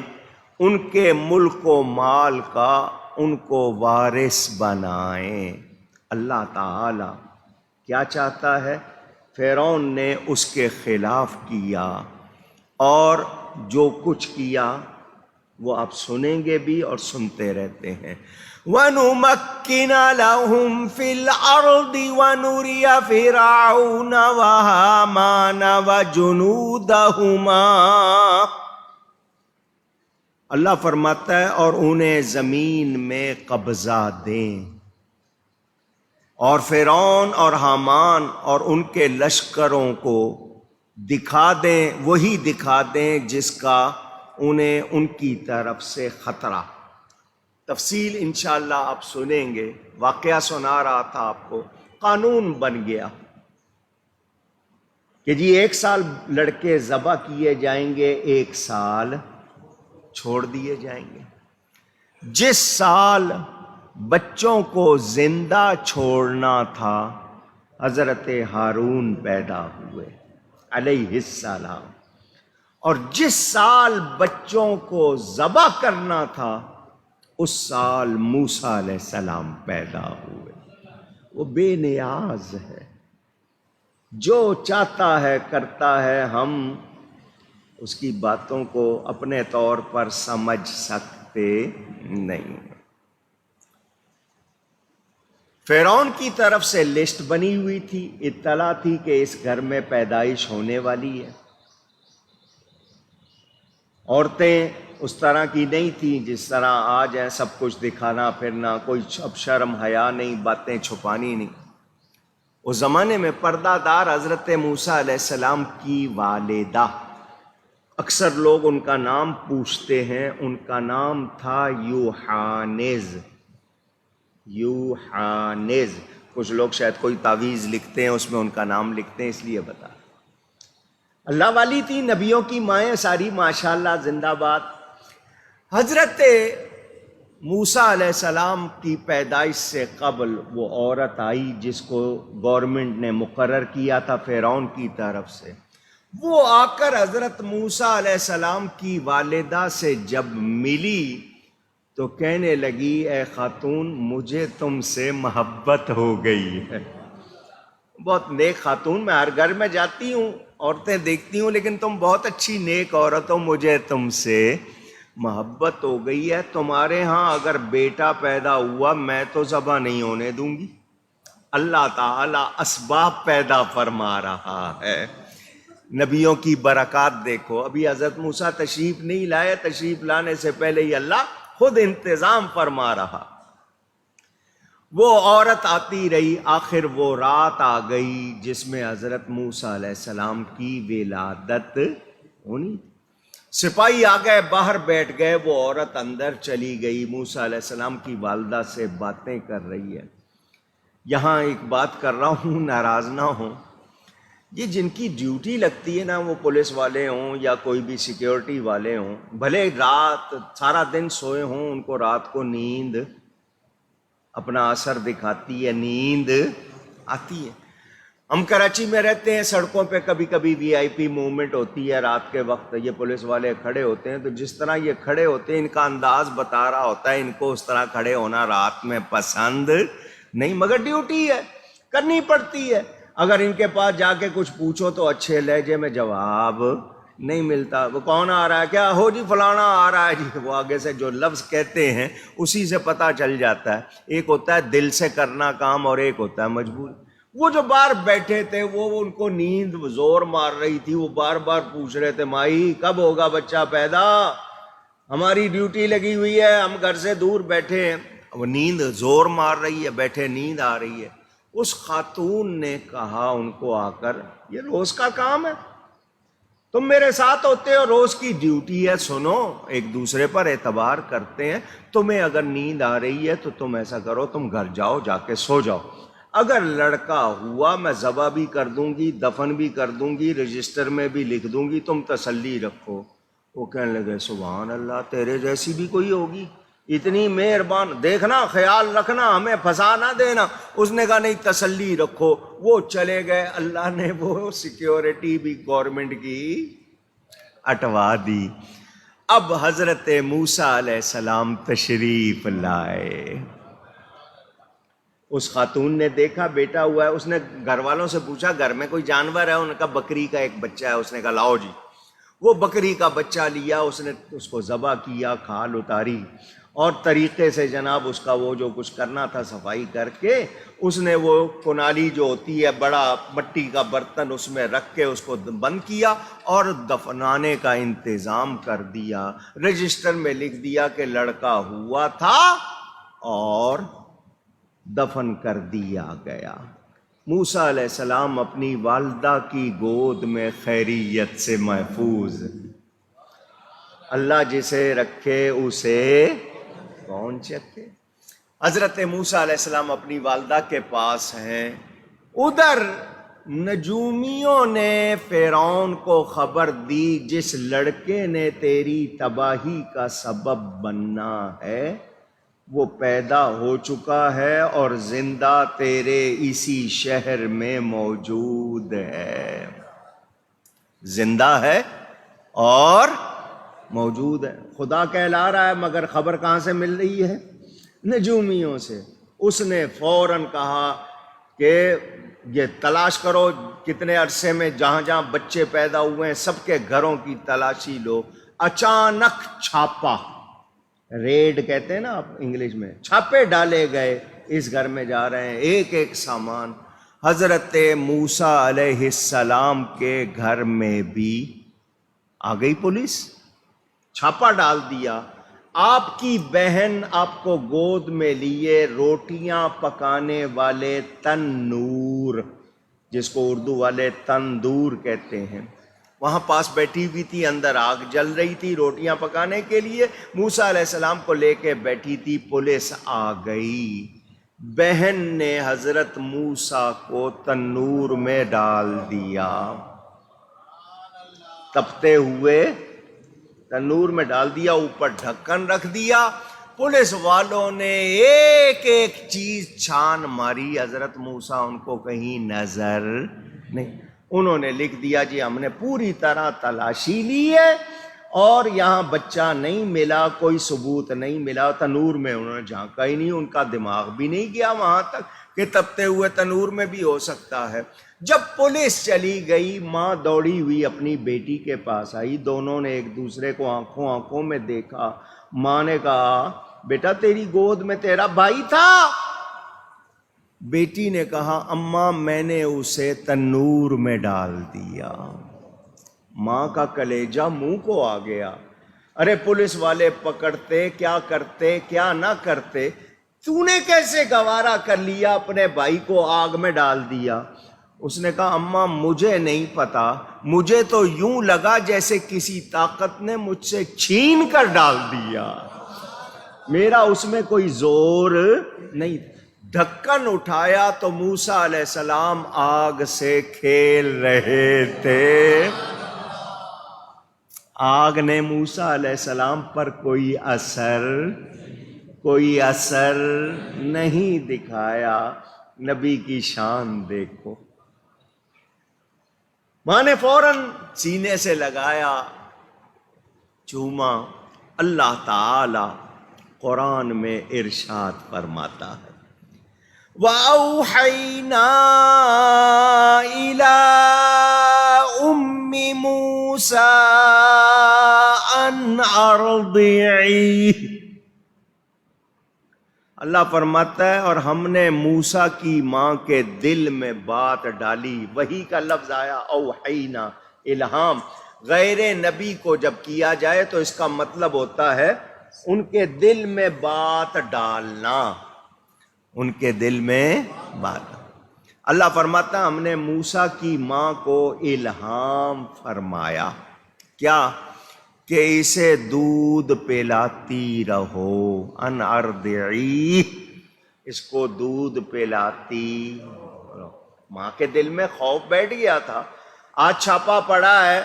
ان کے ملک و مال کا ان کو وارث بنائیں۔ اللہ تعالی کیا چاہتا ہے؟ فرعون نے اس کے خلاف کیا، اور جو کچھ کیا وہ آپ سنیں گے بھی اور سنتے رہتے ہیں۔ وَنُمَكِّنَ لَهُمْ فِي الْأَرْضِ وَنُرِيَ فِرْعَوْنَ وَهَامَانَ وَجُنُودَهُمَا، اللہ فرماتا ہے اور انہیں زمین میں قبضہ دیں، اور فرعون اور حامان اور ان کے لشکروں کو دکھا دیں، وہی دکھا دیں جس کا انہیں ان کی طرف سے خطرہ۔ تفصیل انشاءاللہ آپ سنیں گے، واقعہ سنا رہا تھا آپ کو۔ قانون بن گیا کہ جی 1 سال لڑکے ذبح کیے جائیں گے، 1 سال چھوڑ دیے جائیں گے۔ جس سال بچوں کو زندہ چھوڑنا تھا حضرت ہارون پیدا ہوئے علیہ السلام، اور جس سال بچوں کو ذبح کرنا تھا اس سال موسیٰ علیہ السلام پیدا ہوئے۔ وہ بے نیاز ہے، جو چاہتا ہے کرتا ہے، ہم اس کی باتوں کو اپنے طور پر سمجھ سکتے نہیں۔ فرعون کی طرف سے لسٹ بنی ہوئی تھی، اطلاع تھی کہ اس گھر میں پیدائش ہونے والی ہے۔ عورتیں اس طرح کی نہیں تھیں جس طرح آج ہیں، سب کچھ دکھانا پھرنا، کوئی اب شرم حیا نہیں، باتیں چھپانی نہیں۔ اس زمانے میں پردہ دار حضرت موسیٰ علیہ السلام کی والدہ، اکثر لوگ ان کا نام پوچھتے ہیں، ان کا نام تھا یوحانز۔ یوحانز، کچھ لوگ شاید کوئی تعویذ لکھتے ہیں اس میں ان کا نام لکھتے ہیں، اس لیے بتا۔ اللہ والی تھی، نبیوں کی مائیں ساری ماشاءاللہ زندہ باد۔ حضرت موسیٰ علیہ السلام کی پیدائش سے قبل وہ عورت آئی جس کو گورنمنٹ نے مقرر کیا تھا فرعون کی طرف سے، وہ آ کر حضرت موسیٰ علیہ السلام کی والدہ سے جب ملی تو کہنے لگی اے خاتون مجھے تم سے محبت ہو گئی ہے۔ بہت نیک خاتون، میں ہر گھر میں جاتی ہوں عورتیں دیکھتی ہوں لیکن تم بہت اچھی نیک عورت ہو، مجھے تم سے محبت ہو گئی ہے، تمہارے ہاں اگر بیٹا پیدا ہوا میں تو ذبح نہیں ہونے دوں گی۔ اللہ تعالی اسباب پیدا فرما رہا ہے. نبیوں کی برکات دیکھو. ابھی حضرت موسیٰ تشریف نہیں لائے، تشریف لانے سے پہلے ہی اللہ خود انتظام فرما رہا. وہ عورت آتی رہی، آخر وہ رات آ گئی جس میں حضرت موسیٰ علیہ السلام کی ولادت ہونی. سپاہی آ گئے، باہر بیٹھ گئے، وہ عورت اندر چلی گئی، موسیٰ علیہ السلام کی والدہ سے باتیں کر رہی ہے. یہاں ایک بات کر رہا ہوں، ناراض نہ ہوں. یہ جن کی ڈیوٹی لگتی ہے نا، وہ پولیس والے ہوں یا کوئی بھی سیکیورٹی والے ہوں، بھلے رات سارا دن سوئے ہوں، ان کو رات کو نیند اپنا اثر دکھاتی ہے، نیند آتی ہے. ہم کراچی میں رہتے ہیں، سڑکوں پہ کبھی کبھی وی آئی پی موومنٹ ہوتی ہے رات کے وقت. یہ پولیس والے کھڑے ہوتے ہیں، تو جس طرح یہ کھڑے ہوتے ہیں ان کا انداز بتا رہا ہوتا ہے ان کو اس طرح کھڑے ہونا رات میں پسند نہیں، مگر ڈیوٹی ہے، کرنی پڑتی ہے. اگر ان کے پاس جا کے کچھ پوچھو تو اچھے لہجے میں جواب نہیں ملتا. وہ کون آ رہا ہے؟ کیا ہو جی فلانا آ رہا ہے جی. وہ آگے سے جو لفظ کہتے ہیں اسی سے پتہ چل جاتا ہے. ایک ہوتا ہے دل سے کرنا کام اور ایک ہوتا ہے مجبور. وہ جو باہر بیٹھے تھے وہ ان کو نیند زور مار رہی تھی، وہ بار بار پوچھ رہے تھے مائی کب ہوگا بچہ پیدا، ہماری ڈیوٹی لگی ہوئی ہے، ہم گھر سے دور بیٹھے ہیں. وہ نیند زور مار رہی ہے، بیٹھے نیند آ رہی ہے. اس خاتون نے کہا ان کو آ کر، یہ روز کا کام ہے، تم میرے ساتھ ہوتے ہو، روز کی ڈیوٹی ہے، سنو ایک دوسرے پر اعتبار کرتے ہیں. تمہیں اگر نیند آ رہی ہے تو تم ایسا کرو، تم گھر جاؤ، جا کے سو جاؤ. اگر لڑکا ہوا میں ذبح بھی کر دوں گی، دفن بھی کر دوں گی، رجسٹر میں بھی لکھ دوں گی، تم تسلی رکھو. وہ کہنے لگے سبحان اللہ، تیرے جیسی بھی کوئی ہوگی، اتنی مہربان، دیکھنا خیال رکھنا ہمیں پھنسا نہ دینا. اس نے کہا نہیں تسلی رکھو. وہ چلے گئے، اللہ نے وہ سیکیورٹی بھی گورنمنٹ کی ہٹوا دی. اب حضرت موسیٰ علیہ السلام تشریف لائے. اس خاتون نے دیکھا بیٹا ہوا ہے، اس نے گھر والوں سے پوچھا گھر میں کوئی جانور ہے؟ انہوں نے کہا بکری کا ایک بچہ ہے. اس نے کہا لاؤ جی. وہ بکری کا بچہ لیا، اس نے اس کو ذبح کیا، کھال اتاری اور طریقے سے جناب اس کا وہ جو کچھ کرنا تھا صفائی کر کے، اس نے وہ کنالی جو ہوتی ہے بڑا مٹی کا برتن اس میں رکھ کے اس کو بند کیا اور دفنانے کا انتظام کر دیا. رجسٹر میں لکھ دیا کہ لڑکا ہوا تھا اور دفن کر دیا گیا. موسیٰ علیہ السلام اپنی والدہ کی گود میں خیریت سے محفوظ. اللہ جسے رکھے اسے کون چکے. حضرت موسیٰ علیہ السلام اپنی والدہ کے پاس ہیں. ادھر نجومیوں نے فرعون کو خبر دی جس لڑکے نے تیری تباہی کا سبب بننا ہے وہ پیدا ہو چکا ہے اور زندہ تیرے اسی شہر میں موجود ہے. زندہ ہے اور موجود ہے. خدا کہلا رہا ہے مگر خبر کہاں سے مل رہی ہے؟ نجومیوں سے. اس نے فوراً کہا کہ یہ تلاش کرو کتنے عرصے میں جہاں جہاں بچے پیدا ہوئے ہیں سب کے گھروں کی تلاشی لو. اچانک چھاپا، ریڈ کہتے ہیں نا آپ انگلش میں، چھاپے ڈالے گئے. اس گھر میں جا رہے ہیں، ایک ایک سامان. حضرت موسیٰ علیہ السلام کے گھر میں بھی آ گئی پولیس، چھاپا ڈال دیا. آپ کی بہن آپ کو گود میں لیے روٹیاں پکانے والے تنور، جس کو اردو والے تندور کہتے ہیں، وہاں پاس بیٹھی ہوئی تھی. اندر آگ جل رہی تھی روٹیاں پکانے کے لیے. موسیٰ علیہ السلام کو لے کے بیٹھی تھی. پولیس آ گئی. بہن نے حضرت موسیٰ کو تنور میں ڈال دیا، تپتے ہوئے تنور میں ڈال دیا، اوپر ڈھکن رکھ دیا. پولیس والوں نے ایک ایک چیز چھان ماری. حضرت موسیٰ ان کو کہیں نظر نہیں. انہوں نے لکھ دیا جی ہم نے پوری طرح تلاشی لی ہے اور یہاں بچہ نہیں ملا، کوئی ثبوت نہیں ملا. تنور میں انہوں نے جھانکا ہی نہیں، ان کا دماغ بھی نہیں گیا وہاں تک کہ تپتے ہوئے تنور میں بھی ہو سکتا ہے. جب پولیس چلی گئی، ماں دوڑی ہوئی اپنی بیٹی کے پاس آئی. دونوں نے ایک دوسرے کو آنکھوں میں دیکھا. ماں نے کہا بیٹا تیری گود میں تیرا بھائی تھا. بیٹی نے کہا اماں میں نے اسے تنور میں ڈال دیا۔ ماں کا کلیجہ منہ کو آ گیا، ارے پولیس والے پکڑتے، کیا کرتے کیا نہ کرتے، تو نے کیسے گوارا کر لیا اپنے بھائی کو آگ میں ڈال دیا؟ اس نے کہا اماں مجھے نہیں پتا، مجھے تو یوں لگا جیسے کسی طاقت نے مجھ سے چھین کر ڈال دیا، میرا اس میں کوئی زور نہیں۔ ڈھکن اٹھایا تو موسیٰ علیہ السلام آگ سے کھیل رہے تھے۔ آگ نے موسیٰ علیہ السلام پر کوئی اثر نہیں دکھایا۔ نبی کی شان دیکھو۔ ماں نے فوراً سینے سے لگایا، چوما۔ اللہ تعالی قرآن میں ارشاد فرماتا ہے وَأَوْحَيْنَا إِلَىٰ أُمِّ مُوسَىٰ أَنْ أَرْضِعِيهِ۔ اللہ فرماتا ہے اور ہم نے موسیٰ کی ماں کے دل میں بات ڈالی۔ وحی کا لفظ آیا اوحینا، الہام۔ غیر نبی کو جب کیا جائے تو اس کا مطلب ہوتا ہے ان کے دل میں بات ڈالنا، ان کے دل میں بات۔ اللہ فرماتا ہم نے موسیٰ کی ماں کو الہام فرمایا، کیا؟ کہ اسے دودھ پلاتی رہو، ان ارضعی، اس کو دودھ پلاتی رہو۔ ماں کے دل میں خوف بیٹھ گیا تھا، آج چھاپا پڑا ہے،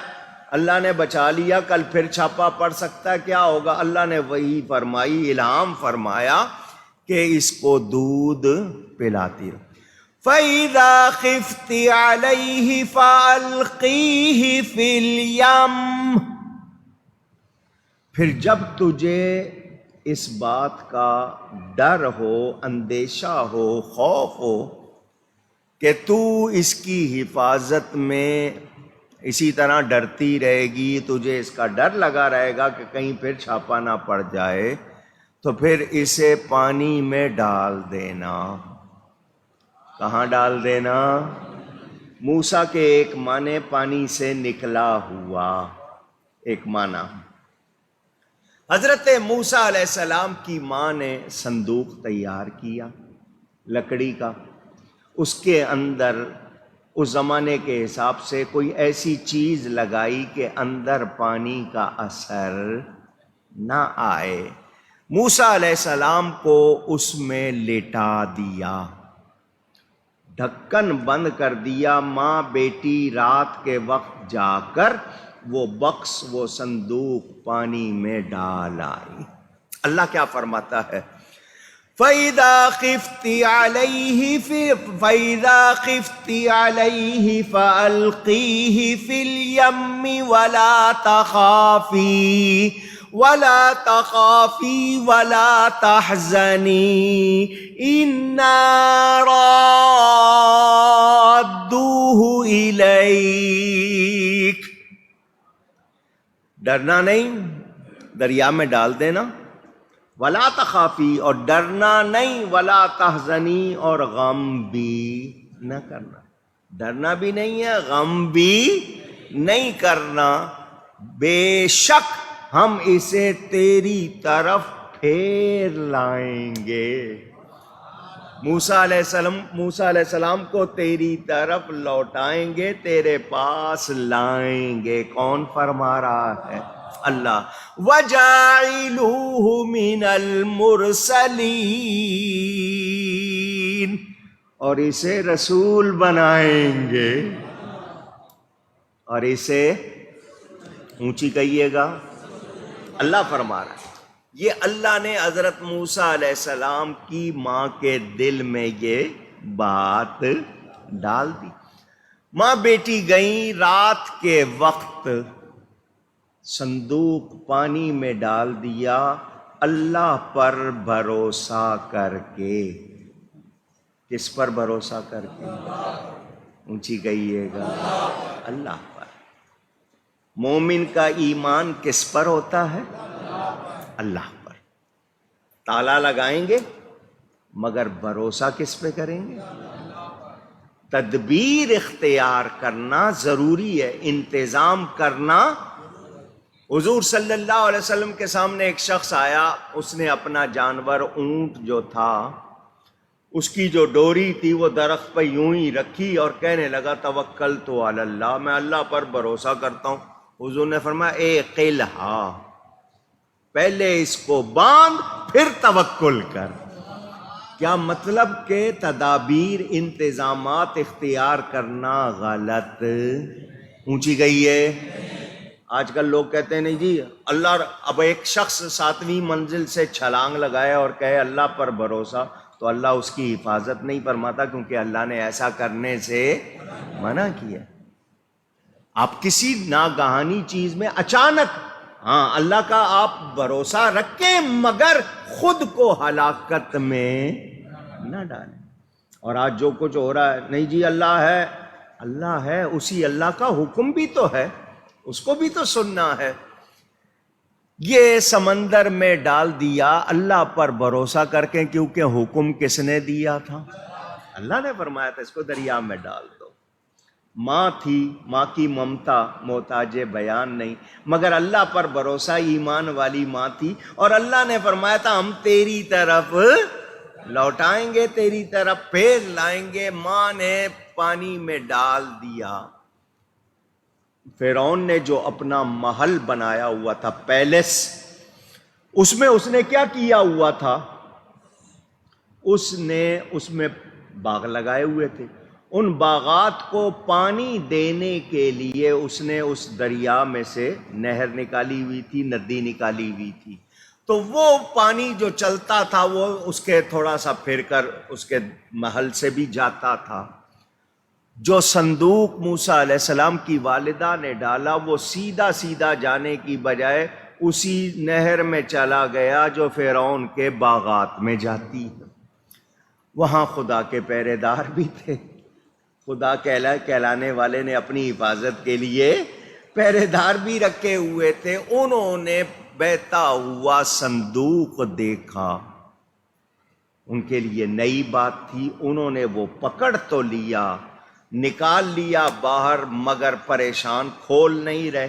اللہ نے بچا لیا، کل پھر چھاپا پڑ سکتا ہے، کیا ہوگا؟ اللہ نے وہی فرمائی، الہام فرمایا کہ اس کو دودھ پلاتی رہو۔ فَإِذَا خِفْتِ عَلَيْهِ فَأَلْقِيهِ فِي الْيَمِّ۔ پھر جب تجھے اس بات کا ڈر ہو، اندیشہ ہو، خوف ہو کہ تو اس کی حفاظت میں اسی طرح ڈرتی رہے گی، تجھے اس کا ڈر لگا رہے گا کہ کہیں پھر چھاپا نہ پڑ جائے، تو پھر اسے پانی میں ڈال دینا۔ کہاں ڈال دینا؟ موسیٰ کے ایک معنی پانی سے نکلا ہوا، ایک معنی۔ حضرت موسیٰ علیہ السلام کی ماں نے صندوق تیار کیا لکڑی کا، اس کے اندر اس زمانے کے حساب سے کوئی ایسی چیز لگائی کہ اندر پانی کا اثر نہ آئے۔ موسیٰ علیہ السلام کو اس میں لٹا دیا، ڈھکن بند کر دیا۔ ماں بیٹی رات کے وقت جا کر وہ بکس، وہ صندوق پانی میں ڈال آئی۔ اللہ کیا فرماتا ہے؟ فَإِذَا خِفْتِ عَلَيْهِ فَأَلْقِيهِ فِي الْيَمِّ وَلَا تَخَافِي وَلَا تَحْزَنِي إِنَّا رَادُّوهُ إِلَيْكَ۔ ڈرنا نہیں، دریا میں ڈال دینا۔ ولا تخافی، اور ڈرنا نہیں، ولا تحزنی، اور غم بھی نہ کرنا۔ ڈرنا بھی نہیں ہے، غم بھی نہیں کرنا، بے شک ہم اسے تیری طرف پھیر لائیں گے۔ موسیٰ علیہ السلام کو تیری طرف لوٹائیں گے، تیرے پاس لائیں گے۔ کون فرما رہا ہے؟ اللہ۔ وَجَاعِلُوهُ مِنَ الْمُرْسَلِينَ، اور اسے رسول بنائیں گے، اور اسے اونچی کہیے گا، اللہ فرما رہا ہے۔ یہ اللہ نے حضرت موسیٰ علیہ السلام کی ماں کے دل میں یہ بات ڈال دی۔ ماں بیٹی گئیں، رات کے وقت صندوق پانی میں ڈال دیا، اللہ پر بھروسہ کر کے۔ کس پر بھروسہ کر کے؟ اونچی کہیے گا، اللہ پر۔ مومن کا ایمان کس پر ہوتا ہے؟ اللہ پر۔ تالا لگائیں گے، مگر بھروسہ کس پہ کریں گے؟ تدبیر اختیار کرنا ضروری ہے، انتظام کرنا۔ حضور صلی اللہ علیہ وسلم کے سامنے ایک شخص آیا، اس نے اپنا جانور اونٹ جو تھا اس کی جو ڈوری تھی وہ درخت پہ یوں ہی رکھی اور کہنے لگا توکلت علی اللہ، میں اللہ پر بھروسہ کرتا ہوں۔ حضور نے فرمایا اے قلہا، پہلے اس کو باندھ پھر توکل کر۔ کیا مطلب کہ تدابیر انتظامات اختیار کرنا غلط اونچی گئی ہے؟ آج کل لوگ کہتے ہیں نہیں جی اللہ، اب ایک شخص 7ویں منزل سے چھلانگ لگائے اور کہے اللہ پر بھروسہ، تو اللہ اس کی حفاظت نہیں فرماتا، کیونکہ اللہ نے ایسا کرنے سے منع کیا۔ آپ کسی ناگہانی چیز میں اچانک ہاں اللہ کا آپ بھروسہ رکھیں، مگر خود کو ہلاکت میں نہ ڈالیں۔ اور آج جو کچھ ہو رہا ہے، نہیں جی اللہ ہے، اسی اللہ کا حکم بھی تو ہے، اس کو بھی تو سننا ہے۔ یہ سمندر میں ڈال دیا اللہ پر بھروسہ کر کے، کیونکہ حکم کس نے دیا تھا؟ اللہ نے فرمایا تھا اس کو دریا میں ڈال دو۔ ماں تھی، ماں کی ممتا محتاج بیان نہیں، مگر اللہ پر بھروسہ ایمان والی ماں تھی، اور اللہ نے فرمایا تھا ہم تیری طرف لوٹائیں گے، تیری طرف پھیر لائیں گے۔ ماں نے پانی میں ڈال دیا۔ فرعون نے جو اپنا محل بنایا ہوا تھا، پیلس، اس میں کیا کیا ہوا تھا؟ اس میں باغ لگائے ہوئے تھے، ان باغات کو پانی دینے کے لیے اس نے اس دریا میں سے نہر نکالی ہوئی تھی، ندی نکالی ہوئی تھی، تو وہ پانی جو چلتا تھا وہ اس کے تھوڑا سا پھر کر اس کے محل سے بھی جاتا تھا۔ جو صندوق موسیٰ علیہ السلام کی والدہ نے ڈالا وہ سیدھا جانے کی بجائے اسی نہر میں چلا گیا جو فرعون کے باغات میں جاتی ہے۔ وہاں خدا کے پہرے دار بھی تھے، خدا کہلانے والے نے اپنی حفاظت کے لیے پہرے دار بھی رکھے ہوئے تھے۔ انہوں نے بہتا ہوا صندوق دیکھا، ان کے لیے نئی بات تھی، انہوں نے وہ پکڑ تو لیا، نکال لیا باہر، مگر پریشان، کھول نہیں رہے۔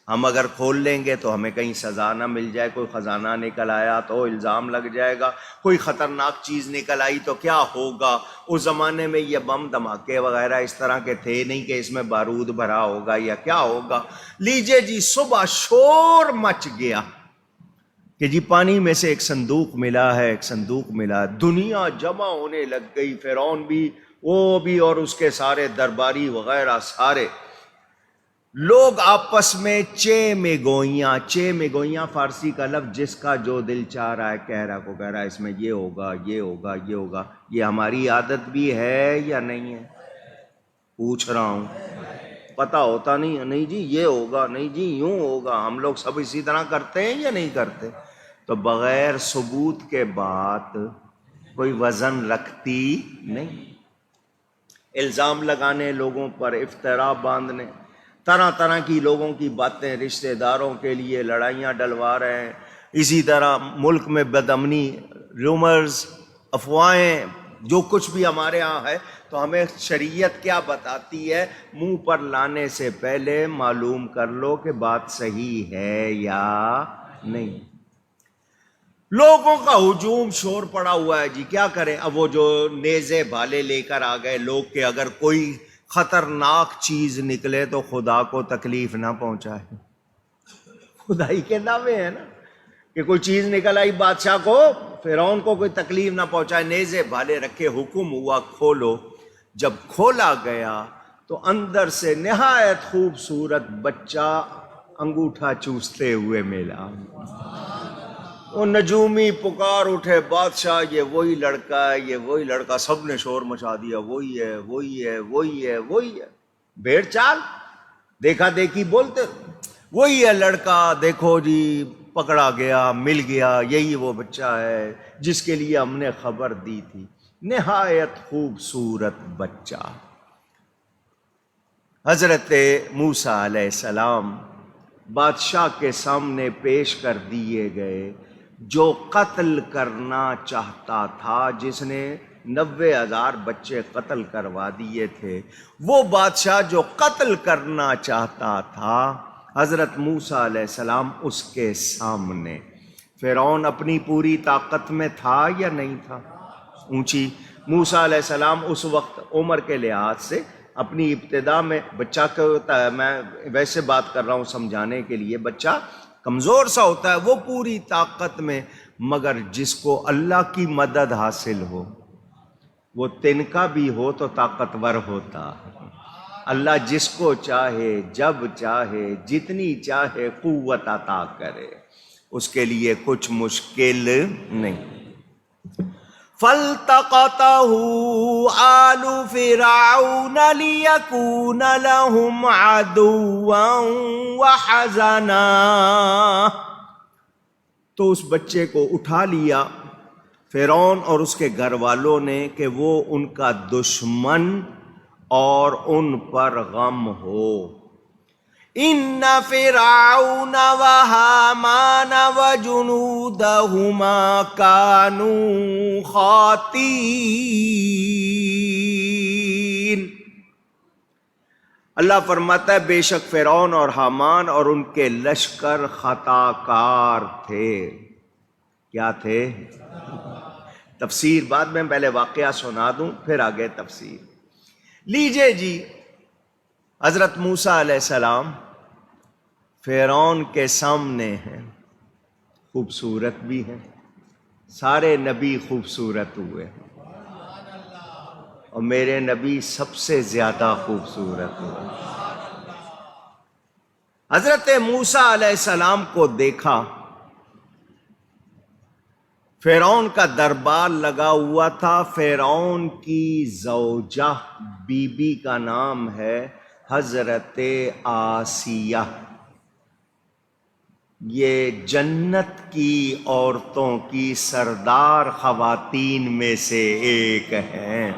ہم اگر کھول لیں گے تو ہمیں کہیں سزا نہ مل جائے، کوئی خزانہ نکل آیا تو الزام لگ جائے گا، کوئی خطرناک چیز نکل آئی تو کیا ہوگا۔ اس زمانے میں یہ بم دھماکے وغیرہ اس طرح کے تھے نہیں کہ اس میں بارود بھرا ہوگا یا کیا ہوگا۔ لیجئے جی صبح شور مچ گیا کہ جی پانی میں سے ایک صندوق ملا ہے، ایک صندوق ملا ہے۔ دنیا جمع ہونے لگ گئی، فرعون بھی، وہ بھی، اور اس کے سارے درباری وغیرہ سارے لوگ آپس میں چے میں گوئیاں فارسی کا لفظ، جس کا جو دل چاہ رہا ہے کہہ رہا ہے اس میں یہ ہوگا، یہ ہوگا، یہ ہوگا۔ یہ ہماری عادت بھی ہے یا نہیں ہے؟ پوچھ رہا ہوں، پتہ ہوتا نہیں جی یہ ہوگا، نہیں جی یوں ہوگا، ہم لوگ سب اسی طرح کرتے ہیں یا نہیں کرتے؟ تو بغیر ثبوت کے بات کوئی وزن رکھتی نہیں۔ الزام لگانے لوگوں پر، افترا باندھنے، طرح طرح کی لوگوں کی باتیں، رشتہ داروں کے لیے لڑائیاں ڈلوا رہے ہیں۔ اسی طرح ملک میں بدامنی، رومرز، افواہیں، جو کچھ بھی ہمارے ہاں ہے، تو ہمیں شریعت کیا بتاتی ہے؟ منہ پر لانے سے پہلے معلوم کر لو کہ بات صحیح ہے یا نہیں۔ لوگوں کا ہجوم شور پڑا ہوا ہے جی، کیا کریں؟ اب وہ جو نیزے بھالے لے کر آ گئے لوگ کہ اگر کوئی خطرناک چیز نکلے تو خدا کو تکلیف نہ پہنچائے۔ خدائی کے دعوے ہیں نا کہ کوئی چیز نکل آئی بادشاہ کو، فرعون کو کوئی تکلیف نہ پہنچائے، نیزے بھالے رکھے، حکم ہوا کھولو۔ جب کھولا گیا تو اندر سے نہایت خوبصورت بچہ انگوٹھا چوستے ہوئے ملا۔ وہ نجومی پکار اٹھے، بادشاہ یہ وہی لڑکا ہے، یہ وہی لڑکا، سب نے شور مچا دیا، وہی ہے، وہی ہے، وہی ہے، وہی ہے۔ بھیڑ چال دیکھا دیکھی بولتے، وہی ہے لڑکا، دیکھو جی پکڑا گیا، مل گیا، یہی وہ بچہ ہے جس کے لیے ہم نے خبر دی تھی۔ نہایت خوبصورت بچہ حضرت موسیٰ علیہ السلام بادشاہ کے سامنے پیش کر دیے گئے۔ جو قتل کرنا چاہتا تھا، جس نے 90,000 بچے قتل کروا دیے تھے، وہ بادشاہ جو قتل کرنا چاہتا تھا، حضرت موسیٰ علیہ السلام اس کے سامنے۔ فرعون اپنی پوری طاقت میں تھا یا نہیں تھا؟ اونچی۔ موسیٰ علیہ السلام اس وقت عمر کے لحاظ سے اپنی ابتدا میں، بچہ کیا ہوتا ہے، میں ویسے بات کر رہا ہوں سمجھانے کے لیے، بچہ کمزور سا ہوتا ہے، وہ پوری طاقت میں، مگر جس کو اللہ کی مدد حاصل ہو، وہ تنکا بھی ہو تو طاقتور ہوتا۔ اللہ جس کو چاہے، جب چاہے، جتنی چاہے قوت عطا کرے، اس کے لیے کچھ مشکل نہیں۔ فَالْتَقَطَهُ آلُ فِرْعَوْنَ لِيَكُونَ لَهُمْ عَدُوًّا وَحَزَنًا، تو اس بچے کو اٹھا لیا فرعون اور اس کے گھر والوں نے کہ وہ ان کا دشمن اور ان پر غم ہو۔ ان فرعون وہامان وجنودہما کانوا خاطئین۔ اللہ فرماتا ہے بے شک فرعون اور حامان اور ان کے لشکر خطا کار تھے۔ کیا تھے؟ تفسیر بعد میں، پہلے واقعہ سنا دوں پھر آگے تفسیر۔ لیجئے جی، حضرت موسیٰ علیہ السلام فرعون کے سامنے ہیں، خوبصورت بھی ہیں، سارے نبی خوبصورت ہوئے ہیں، اور میرے نبی سب سے زیادہ خوبصورت ہوئے۔ حضرت موسیٰ علیہ السلام کو دیکھا، فرعون کا دربار لگا ہوا تھا، فرعون کی زوجہ بی بی کا نام ہے حضرت آسیہ۔ یہ جنت کی عورتوں کی سردار خواتین میں سے ایک ہیں۔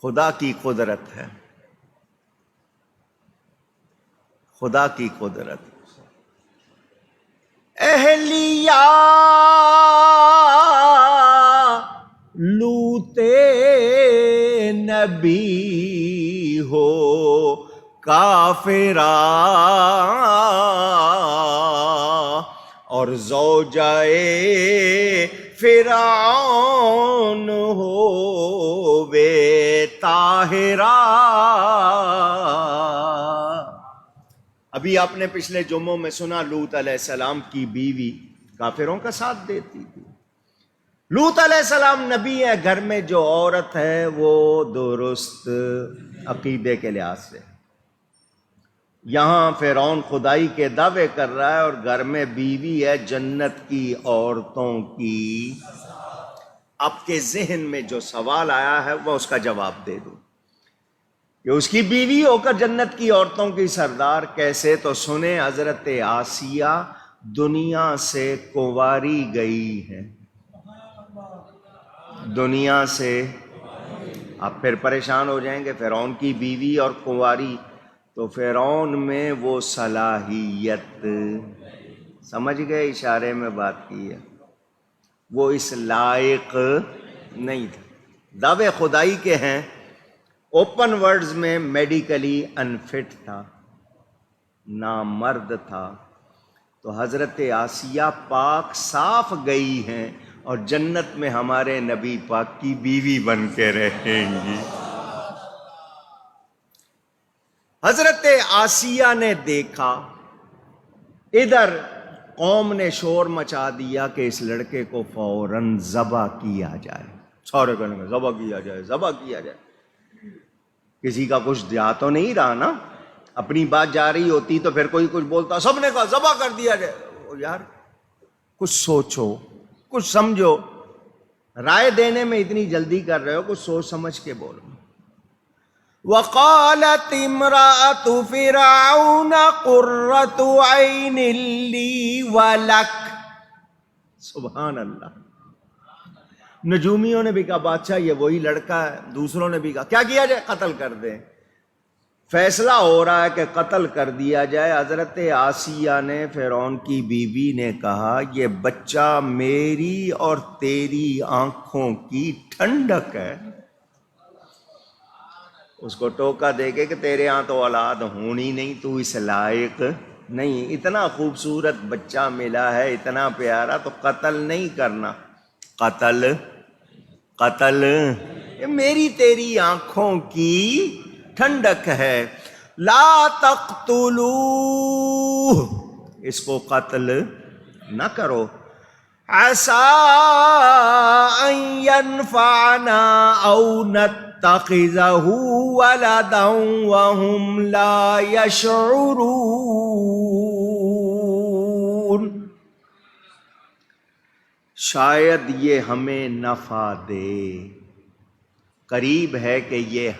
خدا کی قدرت ہے، خدا کی قدرت۔ اہلیہ لوط نبی ہو کافرہ، اور زوجہ فرعون ہو وے طاہرہ۔ ابھی آپ نے پچھلے جمعوں میں سنا لوط علیہ السلام کی بیوی کافروں کا ساتھ دیتی تھی۔ لوط علیہ السلام نبی ہے، گھر میں جو عورت ہے وہ درست عقیدے کے لحاظ سے۔ یہاں فرعون خدائی کے دعوے کر رہا ہے اور گھر میں بیوی ہے جنت کی عورتوں کی۔ آپ کے ذہن میں جو سوال آیا ہے وہ اس کا جواب دے دوں کہ اس کی بیوی ہو کر جنت کی عورتوں کی سردار کیسے؟ تو سنیں، حضرت آسیہ دنیا سے کنواری گئی ہے، دنیا سے۔ آپ پھر پریشان ہو جائیں گے، فرعون کی بیوی اور کنواری، تو فرعون میں وہ صلاحیت، سمجھ گئے اشارے میں بات کی ہے، وہ اس لائق نہیں تھا۔ دعوے خدائی کے ہیں، اوپن ورڈز میں میڈیکلی انفٹ تھا، نامرد تھا، تو حضرت آسیہ پاک صاف گئی ہیں اور جنت میں ہمارے نبی پاک کی بیوی بن کے رہیں گی۔ حضرت آسیہ نے دیکھا، ادھر قوم نے شور مچا دیا کہ اس لڑکے کو فوراً ذبح کیا جائے، سارے کہنے میں ذبح کیا جائے، ذبح کیا جائے۔ کسی کا کچھ دیا تو نہیں رہا نا، اپنی بات جا رہی ہوتی تو پھر کوئی کچھ بولتا، سب نے کہا ذبح کر دیا جائے۔ یار کچھ سوچو، کچھ سمجھو، رائے دینے میں اتنی جلدی کر رہے ہو، کچھ سوچ سمجھ کے بولو۔ وَقَالَتِ امْرَأَتُ فِرْعَوْنَ قُرَّةُ عَيْنٍ لِّي وَلَكَ۔ سبحان اللہ۔ نجومیوں نے بھی کہا بادشاہ یہ وہی لڑکا ہے، دوسروں نے بھی کہا کیا کیا جائے، قتل کر دیں۔ فیصلہ ہو رہا ہے کہ قتل کر دیا جائے۔ حضرت آسیہ نے فرعون کی بیوی نے کہا یہ بچہ میری اور تیری آنکھوں کی ٹھنڈک ہے۔ اس کو ٹوکا دے کے کہ تیرے ہاں تو اولاد ہونی نہیں، تو اس لائق نہیں، اتنا خوبصورت بچہ ملا ہے، اتنا پیارا، تو قتل نہیں کرنا۔ قتل یہ میری تیری آنکھوں کی ٹھنڈک ہے۔ لا تقتلوہ، اس کو قتل نہ کرو۔ عسیٰ ان ینفعنا او نتخذہ ولدا وہم لا یشعرون، شاید یہ ہمیں نفع دے، قریب ہے کہ یہ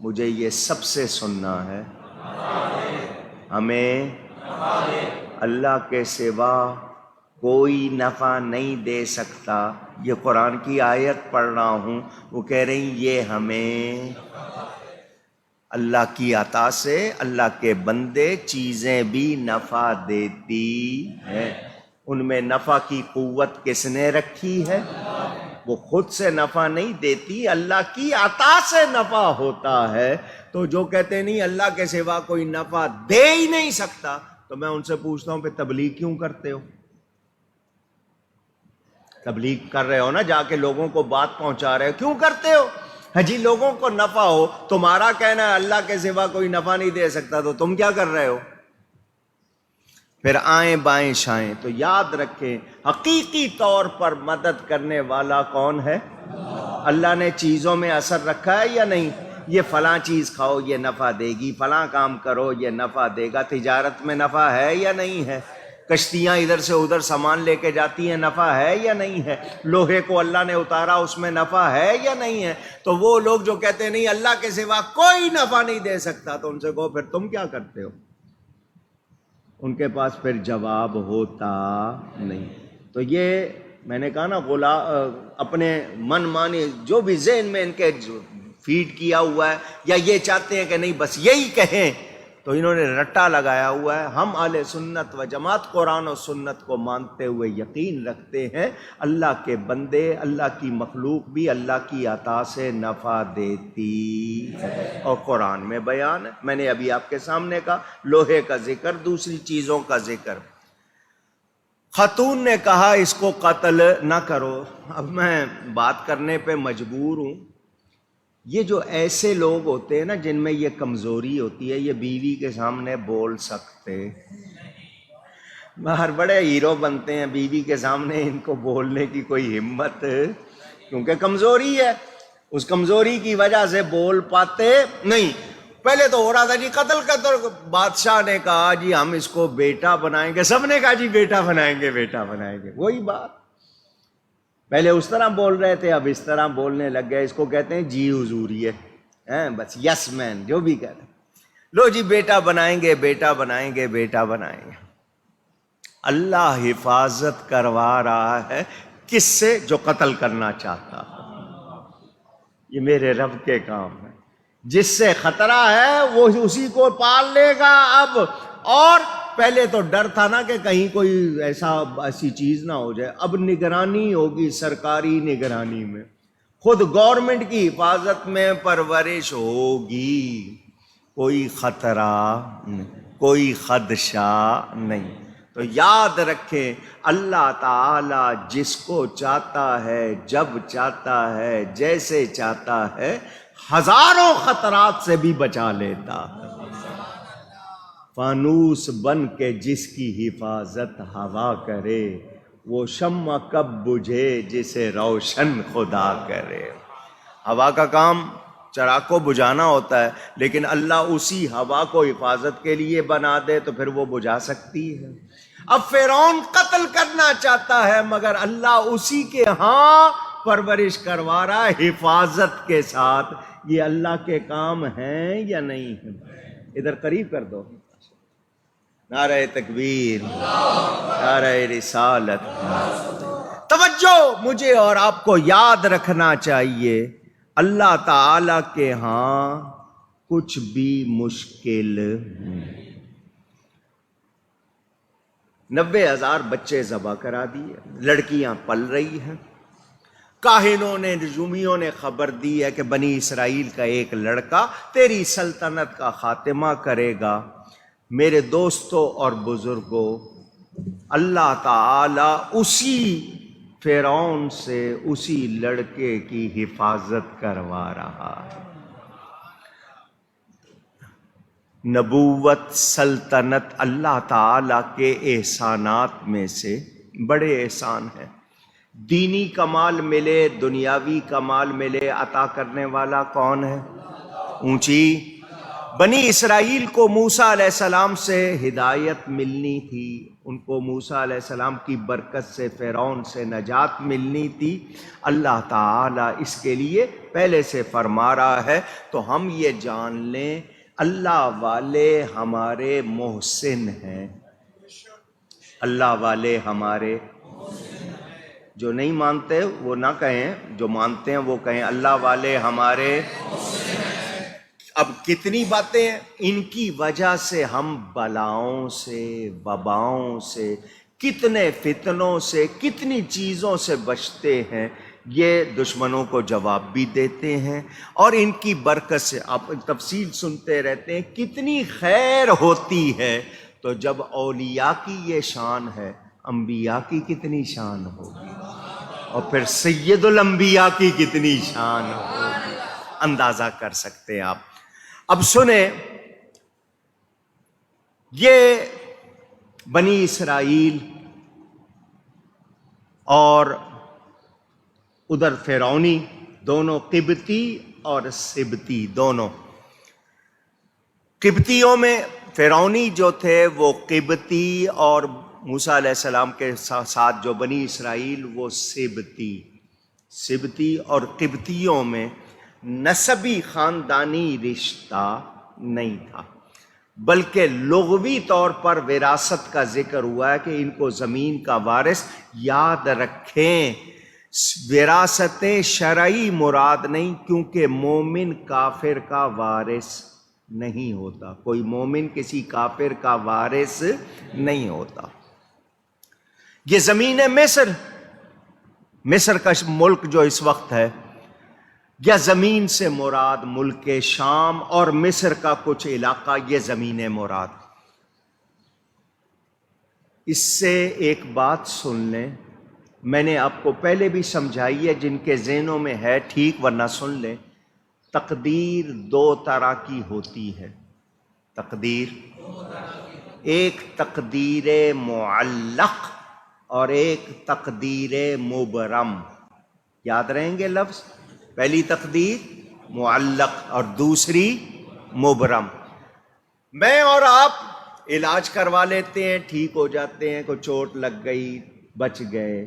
مجھے یہ سب سے سننا ہے، ہمیں اللہ کے سوا کوئی نفع نہیں دے سکتا۔ یہ قرآن کی آیت پڑھ رہا ہوں، وہ کہہ رہی یہ ہمیں اللہ کی عطا سے اللہ کے بندے چیزیں بھی نفع دیتی ہیں۔ ان میں نفع کی قوت کس نے رکھی ہے؟ وہ خود سے نفع نہیں دیتی، اللہ کی عطا سے نفع ہوتا ہے۔ تو جو کہتے نہیں اللہ کے سوا کوئی نفع دے ہی نہیں سکتا، تو میں ان سے پوچھتا ہوں پہ تبلیغ کیوں کرتے ہو؟ تبلیغ کر رہے ہو نا، جا کے لوگوں کو بات پہنچا رہے ہو، کیوں کرتے ہو؟ جی لوگوں کو نفع ہو، تمہارا کہنا ہے اللہ کے سوا کوئی نفع نہیں دے سکتا، تو تم کیا کر رہے ہو؟ پھر آئیں بائیں شائیں۔ تو یاد رکھیں حقیقی طور پر مدد کرنے والا کون ہے؟ اللہ نے چیزوں میں اثر رکھا ہے یا نہیں؟ یہ فلاں چیز کھاؤ یہ نفع دے گی، فلاں کام کرو یہ نفع دے گا۔ تجارت میں نفع ہے یا نہیں ہے؟ کشتیاں ادھر سے ادھر سامان لے کے جاتی ہیں، نفع ہے یا نہیں ہے؟ لوہے کو اللہ نے اتارا، اس میں نفع ہے یا نہیں ہے؟ تو وہ لوگ جو کہتے ہیں نہیں اللہ کے سوا کوئی نفع نہیں دے سکتا، تو ان سے کہو پھر تم کیا کرتے ہو؟ ان کے پاس پھر جواب ہوتا نہیں۔ تو یہ میں نے کہا نا اپنے من مانی جو بھی ذہن میں ان کے فیڈ کیا ہوا ہے، یا یہ چاہتے ہیں کہ نہیں بس یہی کہیں، تو انہوں نے رٹا لگایا ہوا ہے۔ ہم اہل سنت و جماعت قرآن و سنت کو مانتے ہوئے یقین رکھتے ہیں اللہ کے بندے، اللہ کی مخلوق بھی اللہ کی عطا سے نفع دیتی ہے، اور قرآن میں بیان ہے۔ میں نے ابھی آپ کے سامنے کہا لوہے کا ذکر، دوسری چیزوں کا ذکر۔ خاتون نے کہا اس کو قتل نہ کرو۔ اب میں بات کرنے پہ مجبور ہوں۔ یہ جو ایسے لوگ ہوتے ہیں نا جن میں یہ کمزوری ہوتی ہے، یہ بیوی کے سامنے بول سکتے، باہر بڑے ہیرو بنتے ہیں، بیوی کے سامنے ان کو بولنے کی کوئی ہمت، کیونکہ کمزوری ہے، اس کمزوری کی وجہ سے بول پاتے نہیں۔ پہلے تو ہو رہا تھا جی قتل کا، تو بادشاہ نے کہا جی ہم اس کو بیٹا بنائیں گے، سب نے کہا جی بیٹا بنائیں گے، بیٹا بنائیں گے۔ وہی بات، پہلے اس طرح بول رہے تھے، اب اس طرح بولنے لگ گئے۔ اس کو کہتے ہیں جی حضوریت، بس یس مین، جو بھی کہتے ہیں، لو جی بیٹا بنائیں گے، بیٹا بنائیں گے، بیٹا بنائیں گے۔ اللہ حفاظت کروا رہا ہے کس سے؟ جو قتل کرنا چاہتا ہے۔ یہ میرے رب کے کام ہے، جس سے خطرہ ہے وہ اسی کو پال لے گا اب۔ اور پہلے تو ڈر تھا نا کہ کہیں کوئی ایسی چیز نہ ہو جائے، اب نگرانی ہوگی، سرکاری نگرانی میں، خود گورنمنٹ کی حفاظت میں پرورش ہوگی، کوئی خطرہ نہیں، کوئی خدشہ نہیں۔ تو یاد رکھیں اللہ تعالی جس کو چاہتا ہے، جب چاہتا ہے، جیسے چاہتا ہے، ہزاروں خطرات سے بھی بچا لیتا ہے۔ فانوس بن کے جس کی حفاظت ہوا کرے، وہ شمع کب بجھے جسے روشن خدا کرے۔ ہوا کا کام چراغ کو بجھانا ہوتا ہے، لیکن اللہ اسی ہوا کو حفاظت کے لیے بنا دے تو پھر وہ بجھا سکتی ہے۔ اب فرعون قتل کرنا چاہتا ہے، مگر اللہ اسی کے ہاں پرورش کروا رہا ہے حفاظت کے ساتھ۔ یہ اللہ کے کام ہیں یا نہیں ہیں؟ ادھر قریب کر دو، نعرہ تکبیر، نعرہ رسالت۔ توجہ، مجھے اور آپ کو یاد رکھنا چاہیے اللہ تعالی کے ہاں کچھ بھی مشکل نہیں۔ 90,000 بچے ذبح کرا دیے، لڑکیاں پل رہی ہیں۔ کاہنوں نے، نجومیوں نے خبر دی ہے کہ بنی اسرائیل کا ایک لڑکا تیری سلطنت کا خاتمہ کرے گا۔ میرے دوستوں اور بزرگوں، اللہ تعالی اسی فرعون سے اسی لڑکے کی حفاظت کروا رہا ہے۔ نبوت، سلطنت اللہ تعالی کے احسانات میں سے بڑے احسان ہیں۔ دینی کمال ملے، دنیاوی کمال ملے، عطا کرنے والا کون ہے؟ اونچی بنی اسرائیل کو موسیٰ علیہ السلام سے ہدایت ملنی تھی، ان کو موسیٰ علیہ السلام کی برکت سے فرعون سے نجات ملنی تھی۔ اللہ تعالیٰ اس کے لیے پہلے سے فرما رہا ہے، تو ہم یہ جان لیں اللہ والے ہمارے محسن ہیں۔ اللہ والے ہمارے، جو نہیں مانتے وہ نہ کہیں، جو مانتے ہیں وہ کہیں اللہ والے ہمارے۔ اب کتنی باتیں ہیں، ان کی وجہ سے ہم بلاؤں سے، وباؤں سے، کتنے فتنوں سے، کتنی چیزوں سے بچتے ہیں۔ یہ دشمنوں کو جواب بھی دیتے ہیں، اور ان کی برکت سے آپ تفصیل سنتے رہتے ہیں کتنی خیر ہوتی ہے۔ تو جب اولیاء کی یہ شان ہے، انبیاء کی کتنی شان ہوگی، اور پھر سید الانبیاء کی کتنی شان ہوگی، اندازہ کر سکتے ہیں آپ۔ اب سنیں، یہ بنی اسرائیل اور ادھر فرعونی، دونوں قبطی اور سبتی، دونوں قبطیوں میں فرعونی جو تھے وہ قبطی، اور موسیٰ علیہ السلام کے ساتھ جو بنی اسرائیل وہ سبتی اور قبطیوں میں نسبی خاندانی رشتہ نہیں تھا، بلکہ لغوی طور پر وراثت کا ذکر ہوا ہے کہ ان کو زمین کا وارث یاد رکھیں۔ وراثت شرعی مراد نہیں، کیونکہ مومن کافر کا وارث نہیں ہوتا، کوئی مومن کسی کافر کا وارث نہیں ہوتا۔ یہ زمین مصر کا ملک جو اس وقت ہے، یا زمین سے مراد ملک شام اور مصر کا کچھ علاقہ، یہ زمین مراد۔ اس سے ایک بات سن لیں، میں نے آپ کو پہلے بھی سمجھائی ہے، جن کے ذہنوں میں ہے ٹھیک، ورنہ سن لیں۔ تقدیر دو طرح کی ہوتی ہے، تقدیر ایک تقدیر معلق اور ایک تقدیر مبرم۔ یاد رہیں گے لفظ، پہلی تقدیر معلق اور دوسری مبرم۔ میں اور آپ علاج کروا لیتے ہیں، ٹھیک ہو جاتے ہیں، کوئی چوٹ لگ گئی بچ گئے،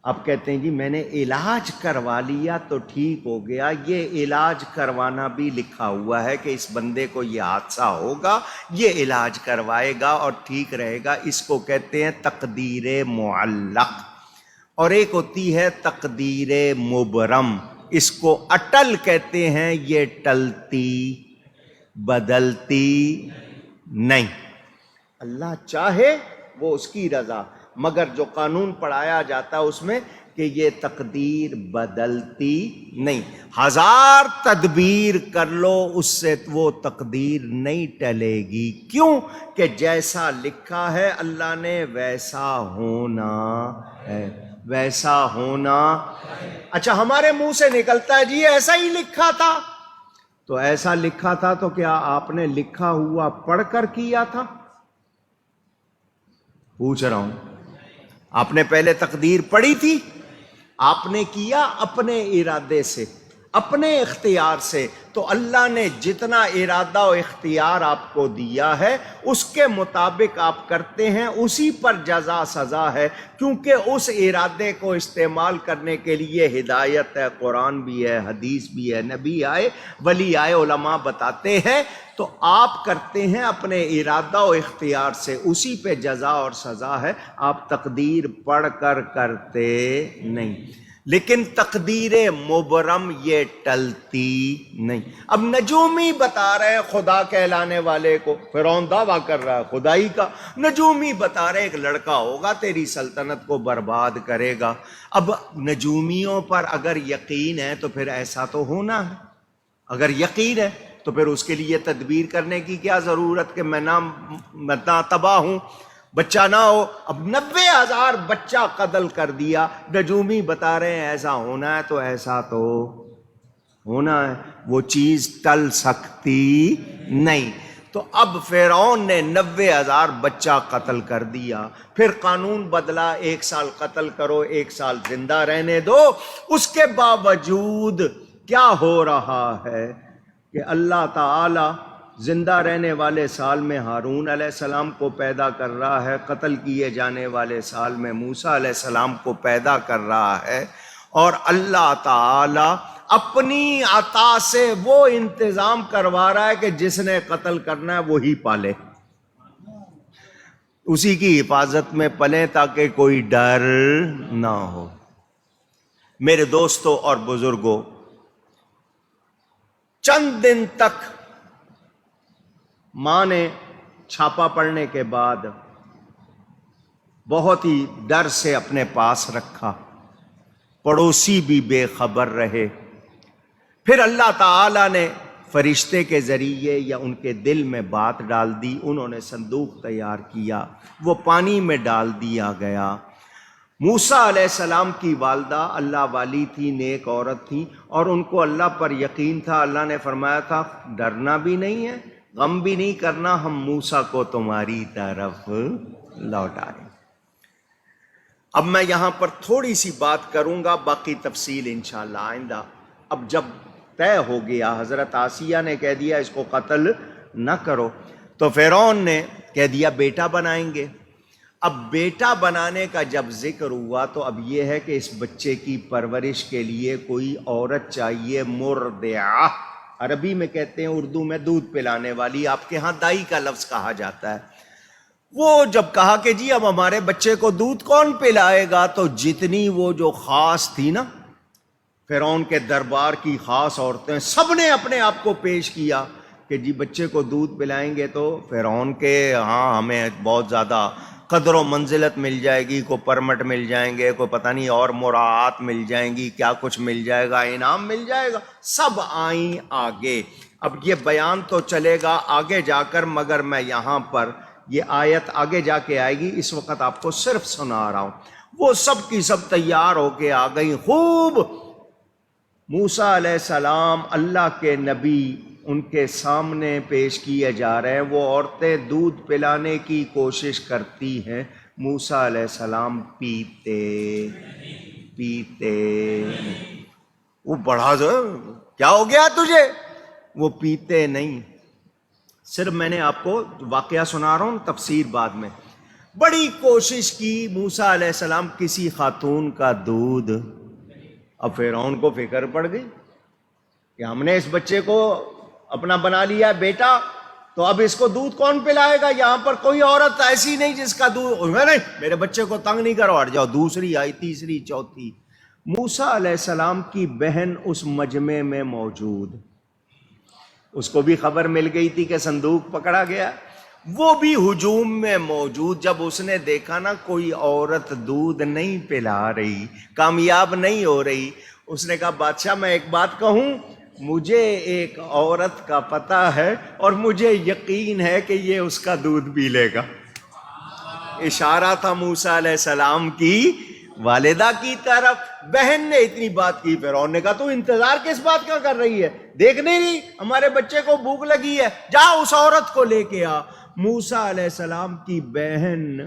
اب کہتے ہیں جی میں نے علاج کروا لیا تو ٹھیک ہو گیا۔ یہ علاج کروانا بھی لکھا ہوا ہے کہ اس بندے کو یہ حادثہ ہوگا، یہ علاج کروائے گا اور ٹھیک رہے گا، اس کو کہتے ہیں تقدیر معلق۔ اور ایک ہوتی ہے تقدیر مبرم، اس کو اٹل کہتے ہیں، یہ ٹلتی بدلتی نہیں۔ اللہ چاہے وہ اس کی رضا، مگر جو قانون پڑھایا جاتا ہے اس میں کہ یہ تقدیر بدلتی نہیں۔ ہزار تدبیر کر لو اس سے وہ تقدیر نہیں ٹلے گی، کیوں کہ جیسا لکھا ہے اللہ نے ویسا ہونا ہے، ویسا ہونا۔ اچھا ہمارے منہ سے نکلتا ہے جی ایسا ہی لکھا تھا، تو ایسا لکھا تھا تو کیا آپ نے لکھا ہوا پڑھ کر کیا تھا؟ پوچھ رہا ہوں، آپ نے پہلے تقدیر پڑھی تھی؟ آپ نے کیا اپنے ارادے سے، اپنے اختیار سے، تو اللہ نے جتنا ارادہ و اختیار آپ کو دیا ہے اس کے مطابق آپ کرتے ہیں، اسی پر جزا سزا ہے، کیونکہ اس ارادے کو استعمال کرنے کے لیے ہدایت ہے، قرآن بھی ہے، حدیث بھی ہے، نبی آئے، ولی آئے، علماء بتاتے ہیں، تو آپ کرتے ہیں اپنے ارادہ و اختیار سے، اسی پہ جزا اور سزا ہے، آپ تقدیر پڑھ کر کرتے نہیں۔ لیکن تقدیر مبرم یہ ٹلتی نہیں۔ اب نجومی بتا رہے ہیں خدا کہلانے والے کو، فرعون دعویٰ کر رہا ہے خدائی کا، نجومی بتا رہے ایک لڑکا ہوگا تیری سلطنت کو برباد کرے گا۔ اب نجومیوں پر اگر یقین ہے تو پھر ایسا تو ہونا ہے، اگر یقین ہے تو پھر اس کے لیے تدبیر کرنے کی کیا ضرورت کہ میں نہ تباہ ہوں، بچہ نہ ہو۔ اب 90,000 بچہ قتل کر دیا، نجومی بتا رہے ہیں ایسا ہونا ہے تو ایسا تو ہونا ہے، وہ چیز ٹل سکتی نہیں۔ تو اب فرعون نے 90,000 بچہ قتل کر دیا، پھر قانون بدلا 1 سال قتل کرو 1 سال زندہ رہنے دو۔ اس کے باوجود کیا ہو رہا ہے کہ اللہ تعالی زندہ رہنے والے سال میں ہارون علیہ السلام کو پیدا کر رہا ہے، قتل کیے جانے والے سال میں موسیٰ علیہ السلام کو پیدا کر رہا ہے، اور اللہ تعالی اپنی عطا سے وہ انتظام کروا رہا ہے کہ جس نے قتل کرنا ہے وہی پالے، اسی کی حفاظت میں پلیں تاکہ کوئی ڈر نہ ہو۔ میرے دوستوں اور بزرگوں، چند دن تک ماں نے چھاپا پڑنے کے بعد بہت ہی ڈر سے اپنے پاس رکھا، پڑوسی بھی بے خبر رہے۔ پھر اللہ تعالی نے فرشتے کے ذریعے یا ان کے دل میں بات ڈال دی، انہوں نے صندوق تیار کیا، وہ پانی میں ڈال دیا گیا۔ موسیٰ علیہ السلام کی والدہ اللہ والی تھی، نیک عورت تھی، اور ان کو اللہ پر یقین تھا۔ اللہ نے فرمایا تھا ڈرنا بھی نہیں ہے، غم بھی نہیں کرنا، ہم موسیٰ کو تمہاری طرف لوٹائیں۔ اب میں یہاں پر تھوڑی سی بات کروں گا، باقی تفصیل انشاءاللہ آئندہ۔ اب جب طے ہو گیا، حضرت آسیہ نے کہہ دیا اس کو قتل نہ کرو، تو فرعون نے کہہ دیا بیٹا بنائیں گے۔ اب بیٹا بنانے کا جب ذکر ہوا تو اب یہ ہے کہ اس بچے کی پرورش کے لیے کوئی عورت چاہیے، مرضعہ عربی میں کہتے ہیں، اردو میں دودھ پلانے والی، آپ کے ہاں دائی کا لفظ کہا جاتا ہے۔ وہ جب کہا کہ جی اب ہمارے بچے کو دودھ کون پلائے گا، تو جتنی وہ جو خاص تھی نا فرعون کے دربار کی خاص عورتیں، سب نے اپنے آپ کو پیش کیا کہ جی بچے کو دودھ پلائیں گے تو فرعون کے ہاں ہمیں بہت زیادہ قدر و منزلت مل جائے گی، کوئی پرمٹ مل جائیں گے، کوئی پتہ نہیں اور مراعات مل جائیں گی، کیا کچھ مل جائے گا، انعام مل جائے گا، سب آئیں آگے۔ اب یہ بیان تو چلے گا آگے جا کر، مگر میں یہاں پر یہ آیت آگے جا کے آئے گی، اس وقت آپ کو صرف سنا رہا ہوں۔ وہ سب کی سب تیار ہو کے آ گئی، خوب موسیٰ علیہ السلام اللہ کے نبی ان کے سامنے پیش کیے جا رہے ہیں۔ وہ عورتیں دودھ پلانے کی کوشش کرتی ہیں، موسیٰ علیہ السلام پیتے وہ بڑھا کیا ہو گیا تجھے، وہ پیتے نہیں۔ صرف میں نے آپ کو واقعہ سنا رہا ہوں، تفسیر بعد میں۔ بڑی کوشش کی موسیٰ علیہ السلام کسی خاتون کا دودھ، اب فرعون کو فکر پڑ گئی کہ ہم نے اس بچے کو اپنا بنا لیا بیٹا، تو اب اس کو دودھ کون پلائے گا؟ یہاں پر کوئی عورت ایسی نہیں جس کا دودھ، نہیں میرے بچے کو تنگ نہیں کرو، ہٹ جاؤ۔ دوسری آئی، تیسری، چوتھی۔ موسیٰ علیہ السلام کی بہن اس مجمع میں موجود، اس کو بھی خبر مل گئی تھی کہ صندوق پکڑا گیا، وہ بھی ہجوم میں موجود۔ جب اس نے دیکھا نا کوئی عورت دودھ نہیں پلا رہی، کامیاب نہیں ہو رہی، اس نے کہا بادشاہ میں ایک بات کہوں، مجھے ایک عورت کا پتہ ہے اور مجھے یقین ہے کہ یہ اس کا دودھ پی لے گا۔ اشارہ تھا موسیٰ علیہ السلام کی والدہ کی طرف۔ بہن نے اتنی بات کی، فرعون نے کہا تو انتظار کس بات کا کر رہی ہے، دیکھ نہیں رہی ہمارے بچے کو بھوک لگی ہے، جا اس عورت کو لے کے آ۔ موسیٰ علیہ السلام کی بہن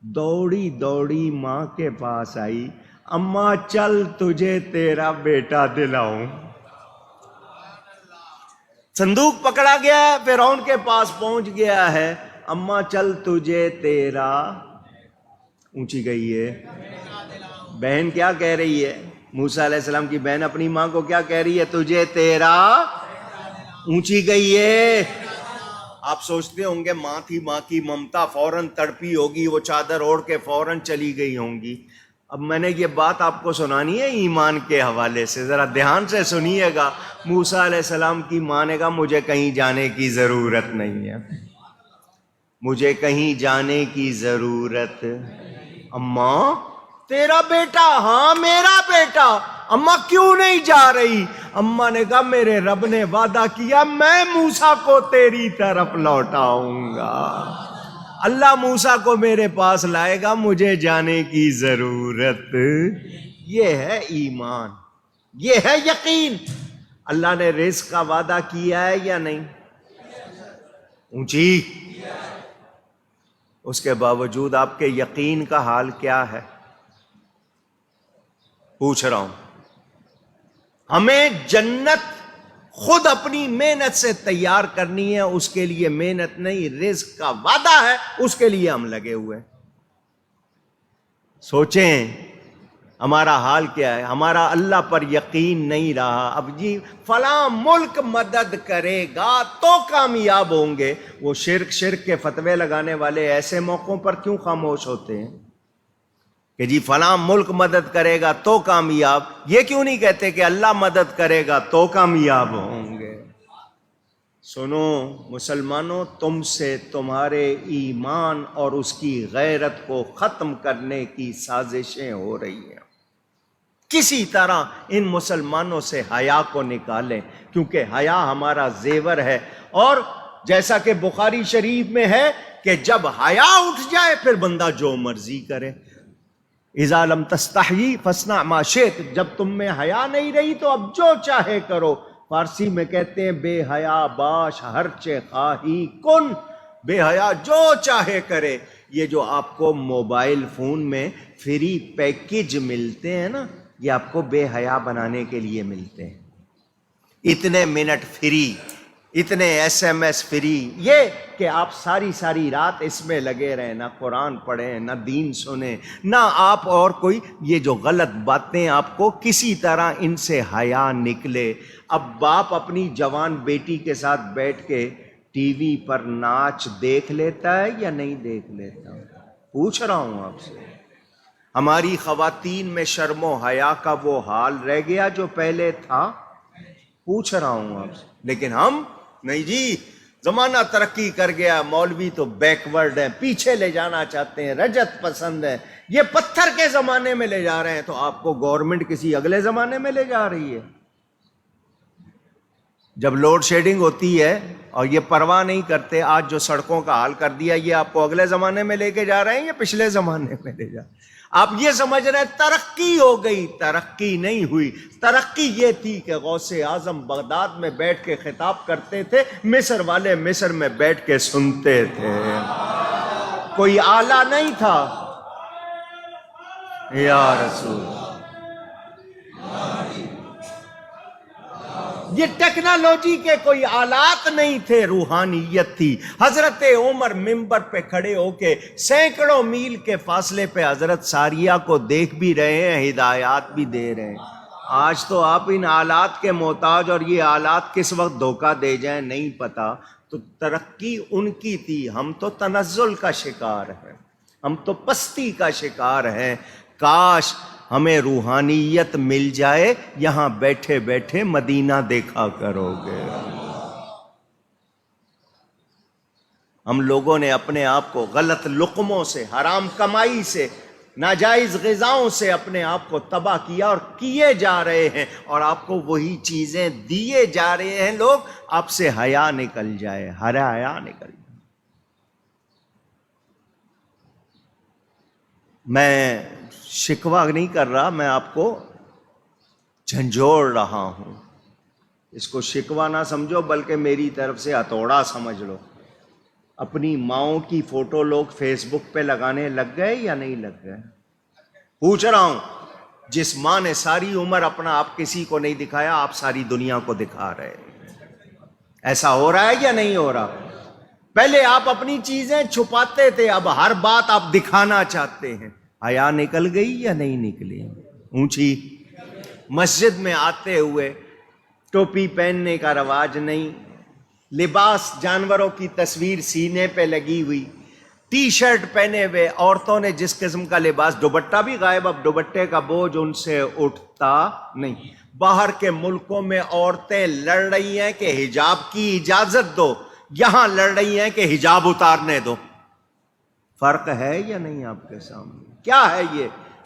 دوڑی دوڑی ماں کے پاس آئی، اماں چل تجھے تیرا بیٹا دلاؤں۔ صندوق پکڑا گیا ہے، فرعون کے پاس پہنچ گیا ہے، اماں چل تجھے تیرا، اونچی گئی ہے بہن، کیا کہہ رہی ہے موسیٰ علیہ السلام کی بہن اپنی ماں کو کیا کہہ رہی ہے؟ تجھے تیرا، اونچی گئی ہے۔ آپ سوچتے ہوں گے ماں تھی، ماں کی ممتا، فوراً تڑپی ہوگی، وہ چادر اوڑھ کے فوراً چلی گئی ہوں گی۔ اب میں نے یہ بات آپ کو سنانی ہے ایمان کے حوالے سے، ذرا دھیان سے سنیے گا۔ موسیٰ علیہ السلام کی ماں نے کہا مجھے کہیں جانے کی ضرورت نہیں ہے، مجھے کہیں جانے کی ضرورت۔ اماں تیرا بیٹا؟ ہاں میرا بیٹا۔ اماں کیوں نہیں جا رہی؟ اماں نے کہا میرے رب نے وعدہ کیا میں موسیٰ کو تیری طرف لوٹاؤں گا، اللہ موسیٰ کو میرے پاس لائے گا، مجھے جانے کی ضرورت۔ یہ ہے ایمان، یہ ہے یقین۔ اللہ نے رزق کا وعدہ کیا ہے یا نہیں؟ اونچی۔ اس کے باوجود آپ کے یقین کا حال کیا ہے؟ پوچھ رہا ہوں۔ ہمیں جنت خود اپنی محنت سے تیار کرنی ہے، اس کے لیے محنت نہیں، رزق کا وعدہ ہے، اس کے لیے ہم لگے ہوئے۔ سوچیں ہمارا حال کیا ہے؟ ہمارا اللہ پر یقین نہیں رہا۔ اب جی فلاں ملک مدد کرے گا تو کامیاب ہوں گے، وہ شرک کے فتوے لگانے والے ایسے موقعوں پر کیوں خاموش ہوتے ہیں کہ جی فلاں ملک مدد کرے گا تو کامیاب؟ یہ کیوں نہیں کہتے کہ اللہ مدد کرے گا تو کامیاب ہوں گے؟ سنو مسلمانوں، تم سے تمہارے ایمان اور اس کی غیرت کو ختم کرنے کی سازشیں ہو رہی ہیں۔ کسی طرح ان مسلمانوں سے حیا کو نکالیں، کیونکہ حیا ہمارا زیور ہے، اور جیسا کہ بخاری شریف میں ہے کہ جب حیا اٹھ جائے پھر بندہ جو مرضی کرے۔ اذا لم تستحی فاصنع ما شئت، جب تم میں حیا نہیں رہی تو اب جو چاہے کرو۔ فارسی میں کہتے ہیں بے حیا باش ہر چے خواہی کن، بے حیا جو چاہے کرے۔ یہ جو آپ کو موبائل فون میں فری پیکج ملتے ہیں نا، یہ آپ کو بے حیا بنانے کے لیے ملتے ہیں۔ اتنے منٹ فری، اتنے ایس ایم ایس فری، یہ کہ آپ ساری رات اس میں لگے رہیں، نہ قرآن پڑھیں، نہ دین سنیں، نہ آپ اور کوئی یہ جو غلط باتیں آپ کو کسی طرح ان سے حیا نکلے۔ اب باپ اپنی جوان بیٹی کے ساتھ بیٹھ کے ٹی وی پر ناچ دیکھ لیتا ہے یا نہیں دیکھ لیتا؟ پوچھ رہا ہوں آپ سے۔ ہماری خواتین میں شرم و حیا کا وہ حال رہ گیا جو پہلے تھا؟ پوچھ رہا ہوں آپ سے۔ لیکن ہم نہیں جی، زمانہ ترقی کر گیا، مولوی تو بیکورڈ ہیں، پیچھے لے جانا چاہتے ہیں، رجت پسند ہے، یہ پتھر کے زمانے میں لے جا رہے ہیں، تو آپ کو گورنمنٹ کسی اگلے زمانے میں لے جا رہی ہے۔ جب لوڈ شیڈنگ ہوتی ہے اور یہ پرواہ نہیں کرتے، آج جو سڑکوں کا حال کر دیا، یہ آپ کو اگلے زمانے میں لے کے جا رہے ہیں یا پچھلے زمانے میں لے جا رہے ہیں؟ آپ یہ سمجھ رہے ہیں ترقی ہو گئی، ترقی نہیں ہوئی۔ ترقی یہ تھی کہ غوث اعظم بغداد میں بیٹھ کے خطاب کرتے تھے، مصر والے مصر میں بیٹھ کے سنتے تھے، کوئی آلہ نہیں تھا۔ یا رسول، یہ ٹیکنالوجی کے کوئی آلات نہیں تھے، روحانیت تھی۔ حضرت عمر ممبر پہ کھڑے ہو کے سینکڑوں میل کے فاصلے پہ حضرت ساریہ کو دیکھ بھی رہے ہیں، ہدایات بھی دے رہے ہیں۔ آج تو آپ ان آلات کے محتاج، اور یہ آلات کس وقت دھوکہ دے جائیں نہیں پتا۔ تو ترقی ان کی تھی، ہم تو تنزل کا شکار ہیں، ہم تو پستی کا شکار ہیں۔ کاش ہمیں روحانیت مل جائے، یہاں بیٹھے بیٹھے مدینہ دیکھا کرو گے۔ ہم لوگوں نے اپنے آپ کو غلط لقموں سے، حرام کمائی سے، ناجائز غذاؤں سے اپنے آپ کو تباہ کیا اور کیے جا رہے ہیں، اور آپ کو وہی چیزیں دیے جا رہے ہیں لوگ۔ آپ سے حیا نکل جائے، حیا نکل جائے۔ میں شکوہ نہیں کر رہا، میں آپ کو جھنجھوڑ رہا ہوں۔ اس کو شکوہ نہ سمجھو، بلکہ میری طرف سے ہتھوڑا سمجھ لو۔ اپنی ماؤں کی فوٹو لوگ فیس بک پہ لگانے لگ گئے یا نہیں لگ گئے؟ پوچھ رہا ہوں۔ جس ماں نے ساری عمر اپنا آپ کسی کو نہیں دکھایا، آپ ساری دنیا کو دکھا رہے ہیں۔ ایسا ہو رہا ہے یا نہیں ہو رہا؟ پہلے آپ اپنی چیزیں چھپاتے تھے، اب ہر بات آپ دکھانا چاہتے ہیں۔ حیا نکل گئی یا نہیں نکلی؟ اونچی۔ مسجد میں آتے ہوئے ٹوپی پہننے کا رواج نہیں، لباس جانوروں کی تصویر سینے پہ لگی ہوئی، ٹی شرٹ پہنے ہوئے عورتوں نے جس قسم کا لباس، دوپٹہ بھی غائب، اب دوپٹے کا بوجھ ان سے اٹھتا نہیں۔ باہر کے ملکوں میں عورتیں لڑ رہی ہیں کہ حجاب کی اجازت دو، یہاں لڑ رہی ہیں کہ حجاب اتارنے دو۔ فرق ہے یا نہیں آپ کے سامنے؟ کیا ہے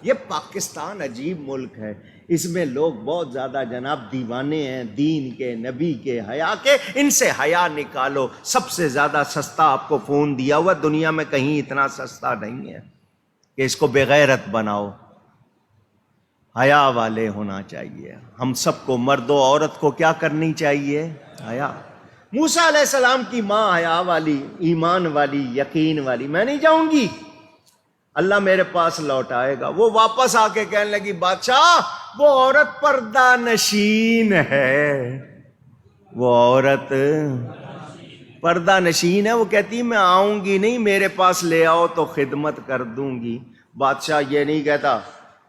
یہ پاکستان عجیب ملک ہے، اس میں لوگ بہت زیادہ جناب دیوانے ہیں دین کے، نبی کے، حیا کے۔ ان سے حیا نکالو۔ سب سے زیادہ سستا آپ کو فون دیا ہوا، دنیا میں کہیں اتنا سستا نہیں ہے کہ اس کو بغیرت بناؤ۔ حیا والے ہونا چاہیے ہم سب کو، مرد و عورت کو کیا کرنی چاہیے؟ حیا۔ موسیٰ علیہ السلام کی ماں حیا والی، ایمان والی، یقین والی، میں نہیں جاؤں گی، اللہ میرے پاس لوٹ آئے گا۔ وہ واپس آ کے کہنے لگی بادشاہ وہ عورت پردہ نشین ہے، وہ عورت پردہ نشین ہے، وہ کہتی میں آؤں گی نہیں، میرے پاس لے آؤ تو خدمت کر دوں گی۔ بادشاہ یہ نہیں کہتا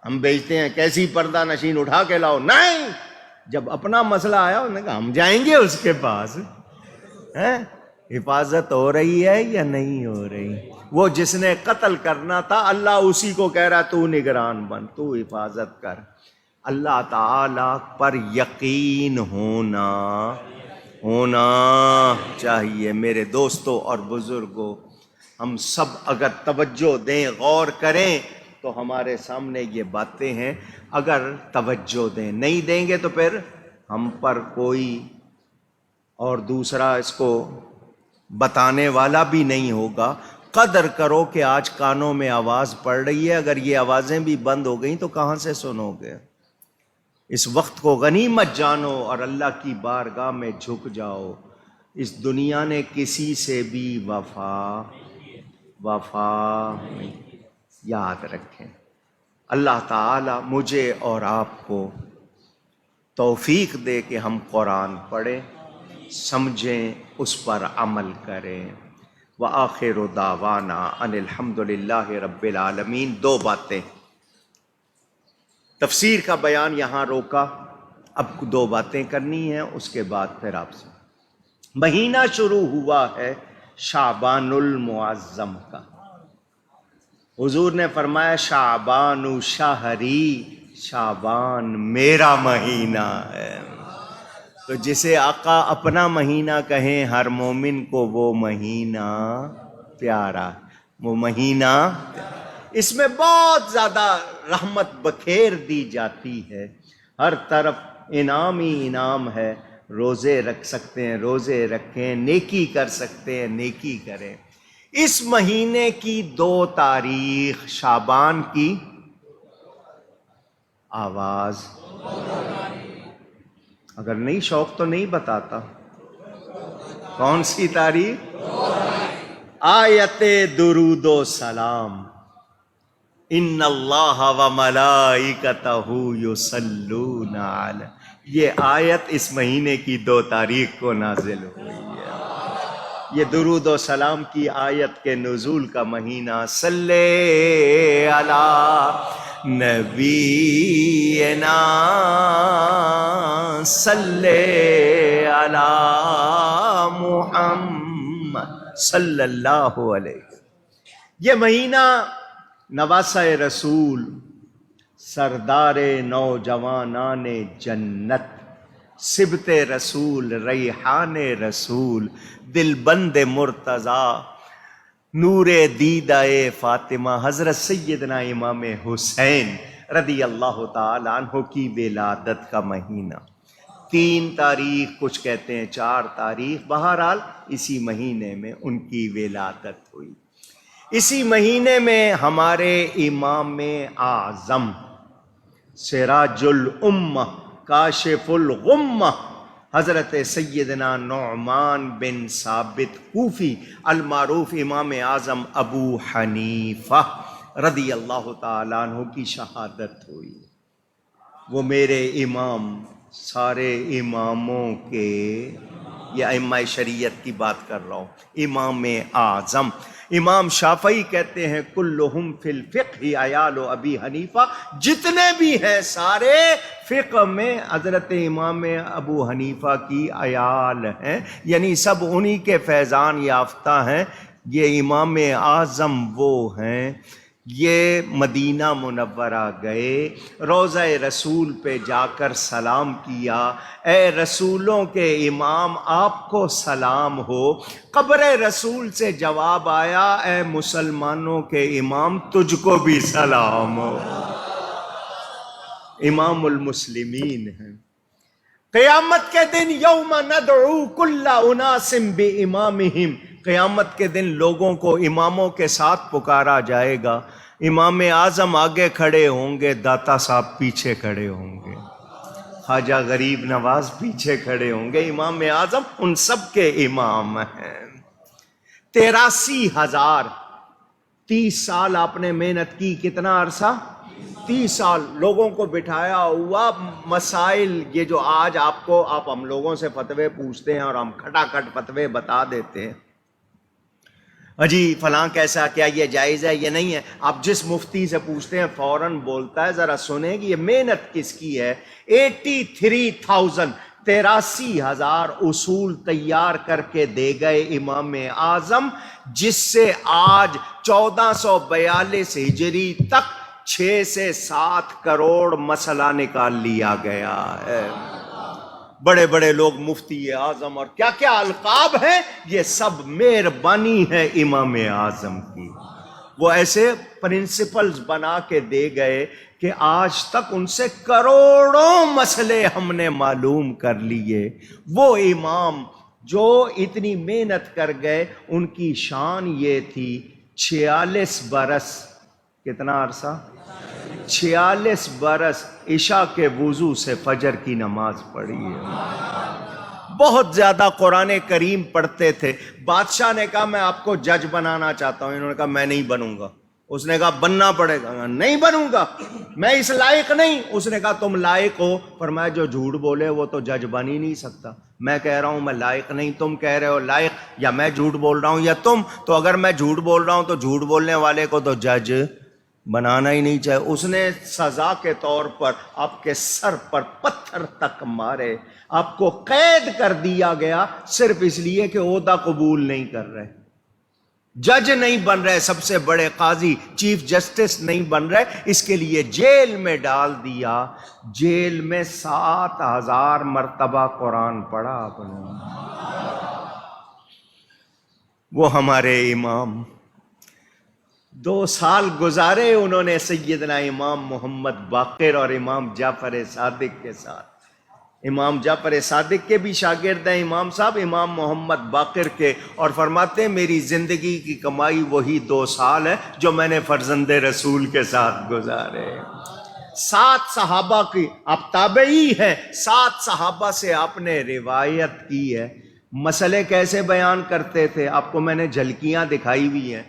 ہم بیچتے ہیں، کیسی پردہ نشین، اٹھا کے لاؤ، نہیں۔ جب اپنا مسئلہ آیا انہوں نے کہا ہم جائیں گے اس کے پاس۔ حفاظت ہو رہی ہے یا نہیں ہو رہی؟ وہ جس نے قتل کرنا تھا اللہ اسی کو کہہ رہا تو نگران بن، تو حفاظت کر۔ اللہ تعالی پر یقین ہونا چاہیے۔ میرے دوستوں اور بزرگوں، ہم سب اگر توجہ دیں، غور کریں تو ہمارے سامنے یہ باتیں ہیں۔ اگر توجہ دیں، نہیں دیں گے تو پھر ہم پر کوئی اور دوسرا اس کو بتانے والا بھی نہیں ہوگا۔ قدر کرو کہ آج کانوں میں آواز پڑ رہی ہے، اگر یہ آوازیں بھی بند ہو گئیں تو کہاں سے سنو گے؟ اس وقت کو غنیمت جانو اور اللہ کی بارگاہ میں جھک جاؤ۔ اس دنیا نے کسی سے بھی وفا نہیں، یاد رکھیں۔ اللہ تعالی مجھے اور آپ کو توفیق دے کہ ہم قرآن پڑھیں، سمجھیں، اس پر عمل کریں۔ وآخر دعوانا ان الحمد للہ رب العالمین۔ دو باتیں، تفسیر کا بیان یہاں روکا، اب دو باتیں کرنی ہیں، اس کے بعد پھر آپ سے۔ مہینہ شروع ہوا ہے شعبان المعظم کا۔ حضور نے فرمایا شعبان شہری، شعبان میرا مہینہ ہے۔ تو جسے آقا اپنا مہینہ کہیں، ہر مومن کو وہ مہینہ پیارا، وہ مہینہ اس میں بہت زیادہ رحمت بکھیر دی جاتی ہے، ہر طرف انعام ہی انعام ہے۔ روزے رکھ سکتے ہیں روزے رکھیں، نیکی کر سکتے ہیں نیکی کریں۔ اس مہینے کی 2 تاریخ شعبان کی، آواز اگر نہیں شوق تو نہیں بتاتا، کون سی تاریخ؟ آیت درود و سلام، ان اللہ و ملائکتہ یصلون علی، یہ آیت اس مہینے کی 2 تاریخ کو نازل ہوئی ہے۔ یہ درود و سلام کی آیت کے نزول کا مہینہ۔ صلی علی نبینا صلی علی محمد صلی اللہ علیہ وسلم۔ یہ مہینہ نواسہ رسول، سردار نوجوانان جنت، سبط رسول، ریحان رسول، دل بند مرتضیٰ، نور دیدہ فاطمہ، حضرت سیدنا امام حسین رضی اللہ تعالی عنہ کی ولادت کا مہینہ۔ 3 تاریخ، کچھ کہتے ہیں 4 تاریخ، بہرحال اسی مہینے میں ان کی ولادت ہوئی۔ اسی مہینے میں ہمارے امام اعظم، سراج الامہ، کاشف الغمہ، حضرت سیدنا نعمان بن ثابت کوفی المعروف امام اعظم ابو حنیفہ رضی اللہ تعالیٰ عنہ کی شہادت ہوئی۔ وہ میرے امام، سارے اماموں کے، یہ ائمہ شریعت کی بات کر رہا ہوں، امام اعظم۔ امام شافعی کہتے ہیں کلہم فی الفقہ عیال ابی حنیفہ، جتنے بھی ہیں سارے فقہ میں حضرت امام ابو حنیفہ کی عیال ہیں، یعنی سب انہی کے فیضان یافتہ ہیں۔ یہ امام اعظم وہ ہیں، یہ مدینہ منورہ گئے، روضہ رسول پہ جا کر سلام کیا، اے رسولوں کے امام آپ کو سلام ہو۔ قبر رسول سے جواب آیا، اے مسلمانوں کے امام تجھ کو بھی سلام ہو۔ امام المسلمین ہیں۔ قیامت کے دن یوم ندعو کل اناس بامامہم، قیامت کے دن لوگوں کو اماموں کے ساتھ پکارا جائے گا۔ امام اعظم آگے کھڑے ہوں گے، داتا صاحب پیچھے کھڑے ہوں گے، خواجہ غریب نواز پیچھے کھڑے ہوں گے۔ امام اعظم ان سب کے امام ہیں۔ 83,000 30 سال آپ نے محنت کی، کتنا عرصہ؟ 30 سال لوگوں کو بٹھایا ہوا، مسائل یہ جو آج آپ ہم لوگوں سے فتوے پوچھتے ہیں اور ہم کھٹا کھٹ فتوے بتا دیتے ہیں، جی فلاں کیسا، کیا یہ جائز ہے، یہ نہیں ہے، آپ جس مفتی سے پوچھتے ہیں فوراً بولتا ہے ذرا سنیں کہ یہ محنت کس کی ہے۔ 83,000 اصول تیار کر کے دے گئے امام اعظم، جس سے آج 1442 ہجری تک 6 سے 7 کروڑ مسئلہ نکال لیا گیا ہے۔ بڑے بڑے لوگ مفتی اعظم اور کیا کیا القاب ہیں، یہ سب مہربانی ہے امام اعظم کی۔ وہ ایسے پرنسپلز بنا کے دے گئے کہ آج تک ان سے کروڑوں مسئلے ہم نے معلوم کر لیے۔ وہ امام جو اتنی محنت کر گئے، ان کی شان یہ تھی 46 برس، کتنا عرصہ؟ 46 برس عشاء کے وضو سے فجر کی نماز پڑھی ہے۔ بہت زیادہ قرآن کریم پڑھتے تھے۔ بادشاہ نے کہا میں آپ کو جج بنانا چاہتا ہوں، انہوں نے کہا میں نہیں بنوں گا۔ اس نے کہا بننا پڑے گا، نہیں بنوں گا، میں اس لائق نہیں۔ اس نے کہا تم لائق ہو، فرمایا جو جھوٹ بولے وہ تو جج بن ہی نہیں سکتا۔ میں کہہ رہا ہوں میں لائق نہیں، تم کہہ رہے ہو لائق، یا میں جھوٹ بول رہا ہوں یا تم، تو اگر میں جھوٹ بول رہا ہوں تو جھوٹ بولنے والے کو تو جج بنانا ہی نہیں چاہے۔ اس نے سزا کے طور پر آپ کے سر پر پتھر تک مارے، آپ کو قید کر دیا گیا صرف اس لیے کہ عہدہ قبول نہیں کر رہے، جج نہیں بن رہے، سب سے بڑے قاضی چیف جسٹس نہیں بن رہے، اس کے لیے جیل میں ڈال دیا۔ جیل میں 7,000 مرتبہ قرآن پڑھا آپ نے۔ وہ ہمارے امام 2 سال گزارے انہوں نے سیدنا امام محمد باقر اور امام جعفر صادق کے ساتھ۔ امام جعفر صادق کے بھی شاگرد ہیں امام صاحب، امام محمد باقر کے، اور فرماتے ہیں میری زندگی کی کمائی وہی 2 سال ہے جو میں نے فرزند رسول کے ساتھ گزارے۔ 7 صحابہ کی آپ تابعی ہیں، 7 صحابہ سے آپ نے روایت کی ہے۔ مسئلے کیسے بیان کرتے تھے آپ کو میں نے جھلکیاں دکھائی ہوئی ہیں۔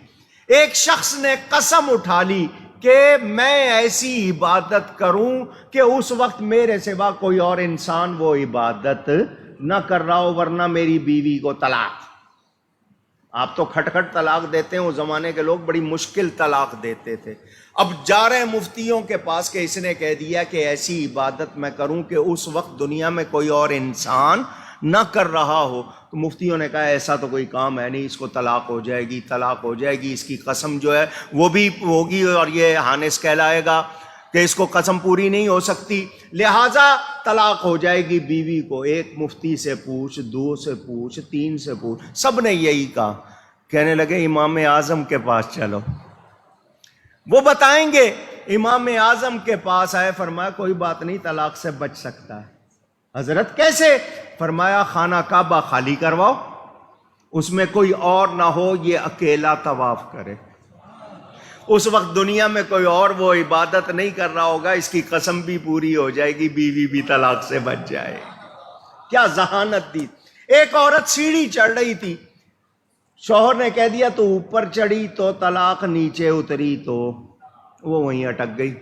ایک شخص نے قسم اٹھا لی کہ میں ایسی عبادت کروں کہ اس وقت میرے سوا کوئی اور انسان وہ عبادت نہ کر رہا ہو، ورنہ میری بیوی کو طلاق۔ آپ تو کھٹ کھٹ طلاق دیتے ہیں، اس زمانے کے لوگ بڑی مشکل طلاق دیتے تھے۔ اب جا رہے ہیں مفتیوں کے پاس کہ اس نے کہہ دیا کہ ایسی عبادت میں کروں کہ اس وقت دنیا میں کوئی اور انسان نہ کر رہا ہو۔ تو مفتیوں نے کہا ایسا تو کوئی کام ہے نہیں، اس کو طلاق ہو جائے گی، طلاق ہو جائے گی، اس کی قسم جو ہے وہ بھی ہوگی اور یہ حانس کہلائے گا کہ اس کو قسم پوری نہیں ہو سکتی، لہٰذا طلاق ہو جائے گی بیوی کو۔ ایک مفتی سے پوچھ، 2 سے پوچھ، 3 سے پوچھ، سب نے یہی کہا۔ کہنے لگے امام اعظم کے پاس چلو، وہ بتائیں گے۔ امام اعظم کے پاس آئے، فرمایا کوئی بات نہیں، طلاق سے بچ سکتا ہے۔ حضرت کیسے؟ فرمایا خانہ کعبہ خالی کرواؤ، اس میں کوئی اور نہ ہو، یہ اکیلا طواف کرے، اس وقت دنیا میں کوئی اور وہ عبادت نہیں کر رہا ہوگا، اس کی قسم بھی پوری ہو جائے گی، بیوی بھی طلاق سے بچ جائے۔ کیا ذہانت دی۔ ایک عورت سیڑھی چڑھ رہی تھی، شوہر نے کہہ دیا تو اوپر چڑھی تو طلاق، نیچے اتری تو وہ وہیں اٹک گئی۔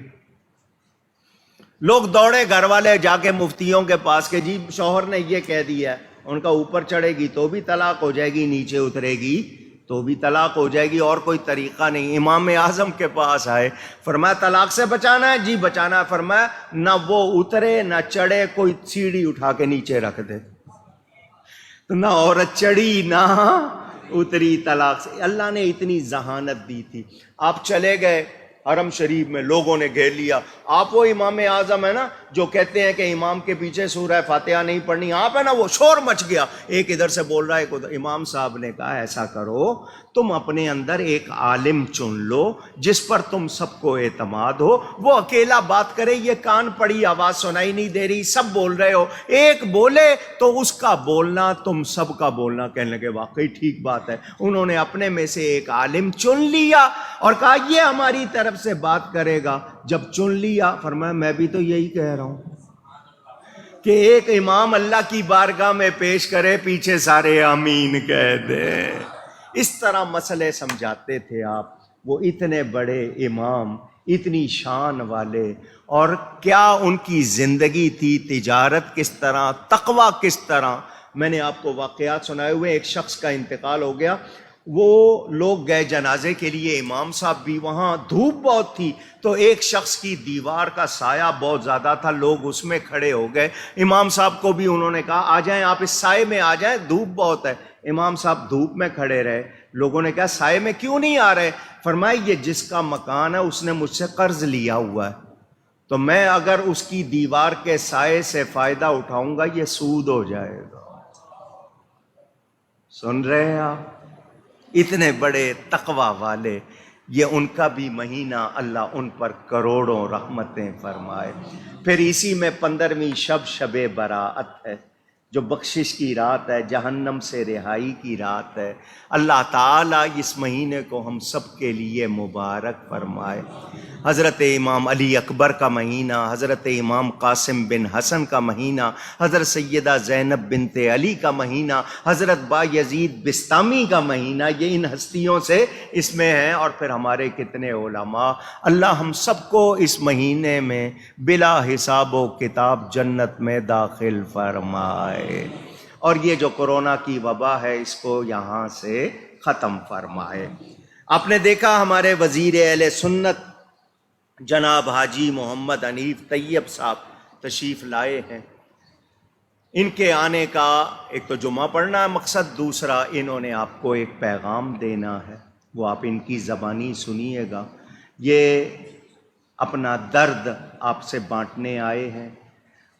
لوگ دوڑے گھر والے جا کے مفتیوں کے پاس کہ جی شوہر نے یہ کہہ دیا ہے، ان کا اوپر چڑھے گی تو بھی طلاق ہو جائے گی، نیچے اترے گی تو بھی طلاق ہو جائے گی، اور کوئی طریقہ نہیں۔ امام اعظم کے پاس آئے، فرمایا طلاق سے بچانا ہے؟ جی بچانا ہے۔ فرمایا نہ وہ اترے نہ چڑھے، کوئی سیڑھی اٹھا کے نیچے رکھ دے۔ تو نہ عورت چڑھی نہ اتری طلاق سے اللہ نے اتنی ذہانت دی تھی. آپ چلے گئے حرم شریف میں، لوگوں نے گھیر لیا. آپ وہ امام اعظم ہے نا جو کہتے ہیں کہ امام کے پیچھے سورہ فاتحہ نہیں پڑھنی، آپ ہے نا وہ شور مچ گیا، ایک ادھر سے بول رہا ہے ایک ادھر. امام صاحب نے کہا ایسا کرو، تم اپنے اندر ایک عالم چن لو جس پر تم سب کو اعتماد ہو، وہ اکیلا بات کرے، یہ کان پڑی آواز سنائی نہیں دے رہی، سب بول رہے ہو، ایک بولے تو اس کا بولنا تم سب کا بولنا. کہنے لگے واقعی ٹھیک بات ہے. انہوں نے اپنے میں سے ایک عالم چن لیا اور کہا یہ ہماری طرف سے بات کرے گا. جب چن لیا فرمایا میں بھی تو یہی کہہ رہا ہوں کہ ایک امام اللہ کی بارگاہ میں پیش کرے، پیچھے سارے آمین کہہ دیں. اس طرح مسئلے سمجھاتے تھے آپ. وہ اتنے بڑے امام، اتنی شان والے، اور کیا ان کی زندگی تھی، تجارت کس طرح، تقوی کس طرح. میں نے آپ کو واقعات سنائے ہوئے. ایک شخص کا انتقال ہو گیا، وہ لوگ گئے جنازے کے لیے، امام صاحب بھی وہاں، دھوپ بہت تھی تو ایک شخص کی دیوار کا سایہ بہت زیادہ تھا، لوگ اس میں کھڑے ہو گئے. امام صاحب کو بھی انہوں نے کہا آ جائیں آپ اس سائے میں آ جائیں، دھوپ بہت ہے. امام صاحب دھوپ میں کھڑے رہے. لوگوں نے کہا سائے میں کیوں نہیں آ رہے؟ فرمایا یہ جس کا مکان ہے اس نے مجھ سے قرض لیا ہوا ہے، تو میں اگر اس کی دیوار کے سائے سے فائدہ اٹھاؤں گا یہ سود ہو جائے گا. سن رہے ہیں آپ؟ اتنے بڑے تقوی والے، یہ ان کا بھی مہینہ اللہ ان پر کروڑوں رحمتیں فرمائے. پھر اسی میں 15ویں شب براءت ہے، جو بخشش کی رات ہے، جہنم سے رہائی کی رات ہے. اللہ تعالیٰ اس مہینے کو ہم سب کے لیے مبارک فرمائے. حضرت امام علی اکبر کا مہینہ، حضرت امام قاسم بن حسن کا مہینہ، حضرت سیدہ زینب بنت علی کا مہینہ، حضرت با یزید بستامی کا مہینہ، یہ ان ہستیوں سے اس میں ہیں. اور پھر ہمارے کتنے علماء. اللہ ہم سب کو اس مہینے میں بلا حساب و کتاب جنت میں داخل فرمائے، اور یہ جو کورونا کی وبا ہے اس کو یہاں سے ختم فرمائے. آپ نے دیکھا ہمارے وزیر اہل سنت جناب حاجی محمد حنیف طیب صاحب تشریف لائے ہیں. ان کے آنے کا ایک تو جمعہ پڑھنا ہے مقصد، دوسرا انہوں نے آپ کو ایک پیغام دینا ہے، وہ آپ ان کی زبانی سنیے گا. یہ اپنا درد آپ سے بانٹنے آئے ہیں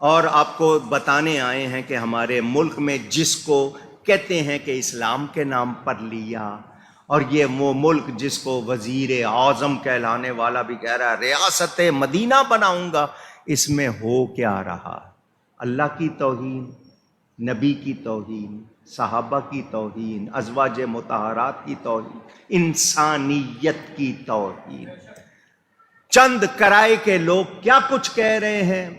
اور آپ کو بتانے آئے ہیں کہ ہمارے ملک میں جس کو کہتے ہیں کہ اسلام کے نام پر لیا، اور یہ وہ ملک جس کو وزیر اعظم کہلانے والا بھی کہہ رہا ہے ریاست مدینہ بناؤں گا، اس میں ہو کیا رہا؟ اللہ کی توہین، نبی کی توہین، صحابہ کی توہین، ازواج مطہرات کی توہین، انسانیت کی توہین. چند کرائے کے لوگ کیا کچھ کہہ رہے ہیں،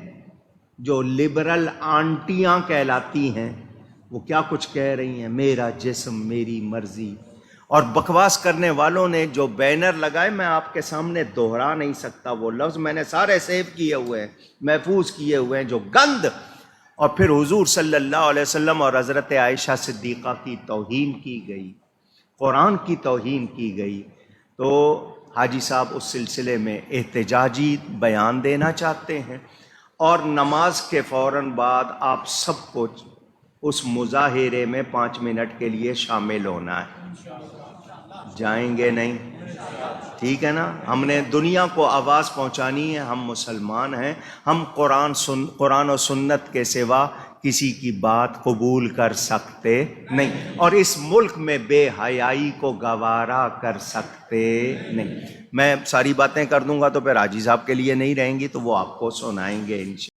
جو لبرل آنٹیاں کہلاتی ہیں وہ کیا کچھ کہہ رہی ہیں، میرا جسم میری مرضی. اور بکواس کرنے والوں نے جو بینر لگائے، میں آپ کے سامنے دوہرا نہیں سکتا وہ لفظ، میں نے سارے سیو کیے ہوئے ہیں، محفوظ کیے ہوئے ہیں، جو گند. اور پھر حضور صلی اللہ علیہ وسلم اور حضرت عائشہ صدیقہ کی توہین کی گئی، قرآن کی توہین کی گئی. تو حاجی صاحب اس سلسلے میں احتجاجی بیان دینا چاہتے ہیں، اور نماز کے فوراً بعد آپ سب کو اس مظاہرے میں 5 منٹ کے لیے شامل ہونا ہے. جائیں گے نہیں؟ ٹھیک ہے نا. ہم نے دنیا کو آواز پہنچانی ہے، ہم مسلمان ہیں، ہم قرآن و سنت کے سوا کسی کی بات قبول کر سکتے نہیں، اور اس ملک میں بے حیائی کو گوارا کر سکتے نہیں. میں ساری باتیں کر دوں گا تو پھر حاجی صاحب کے لیے نہیں رہیں گی، تو وہ آپ کو سنائیں گے انشاءاللہ.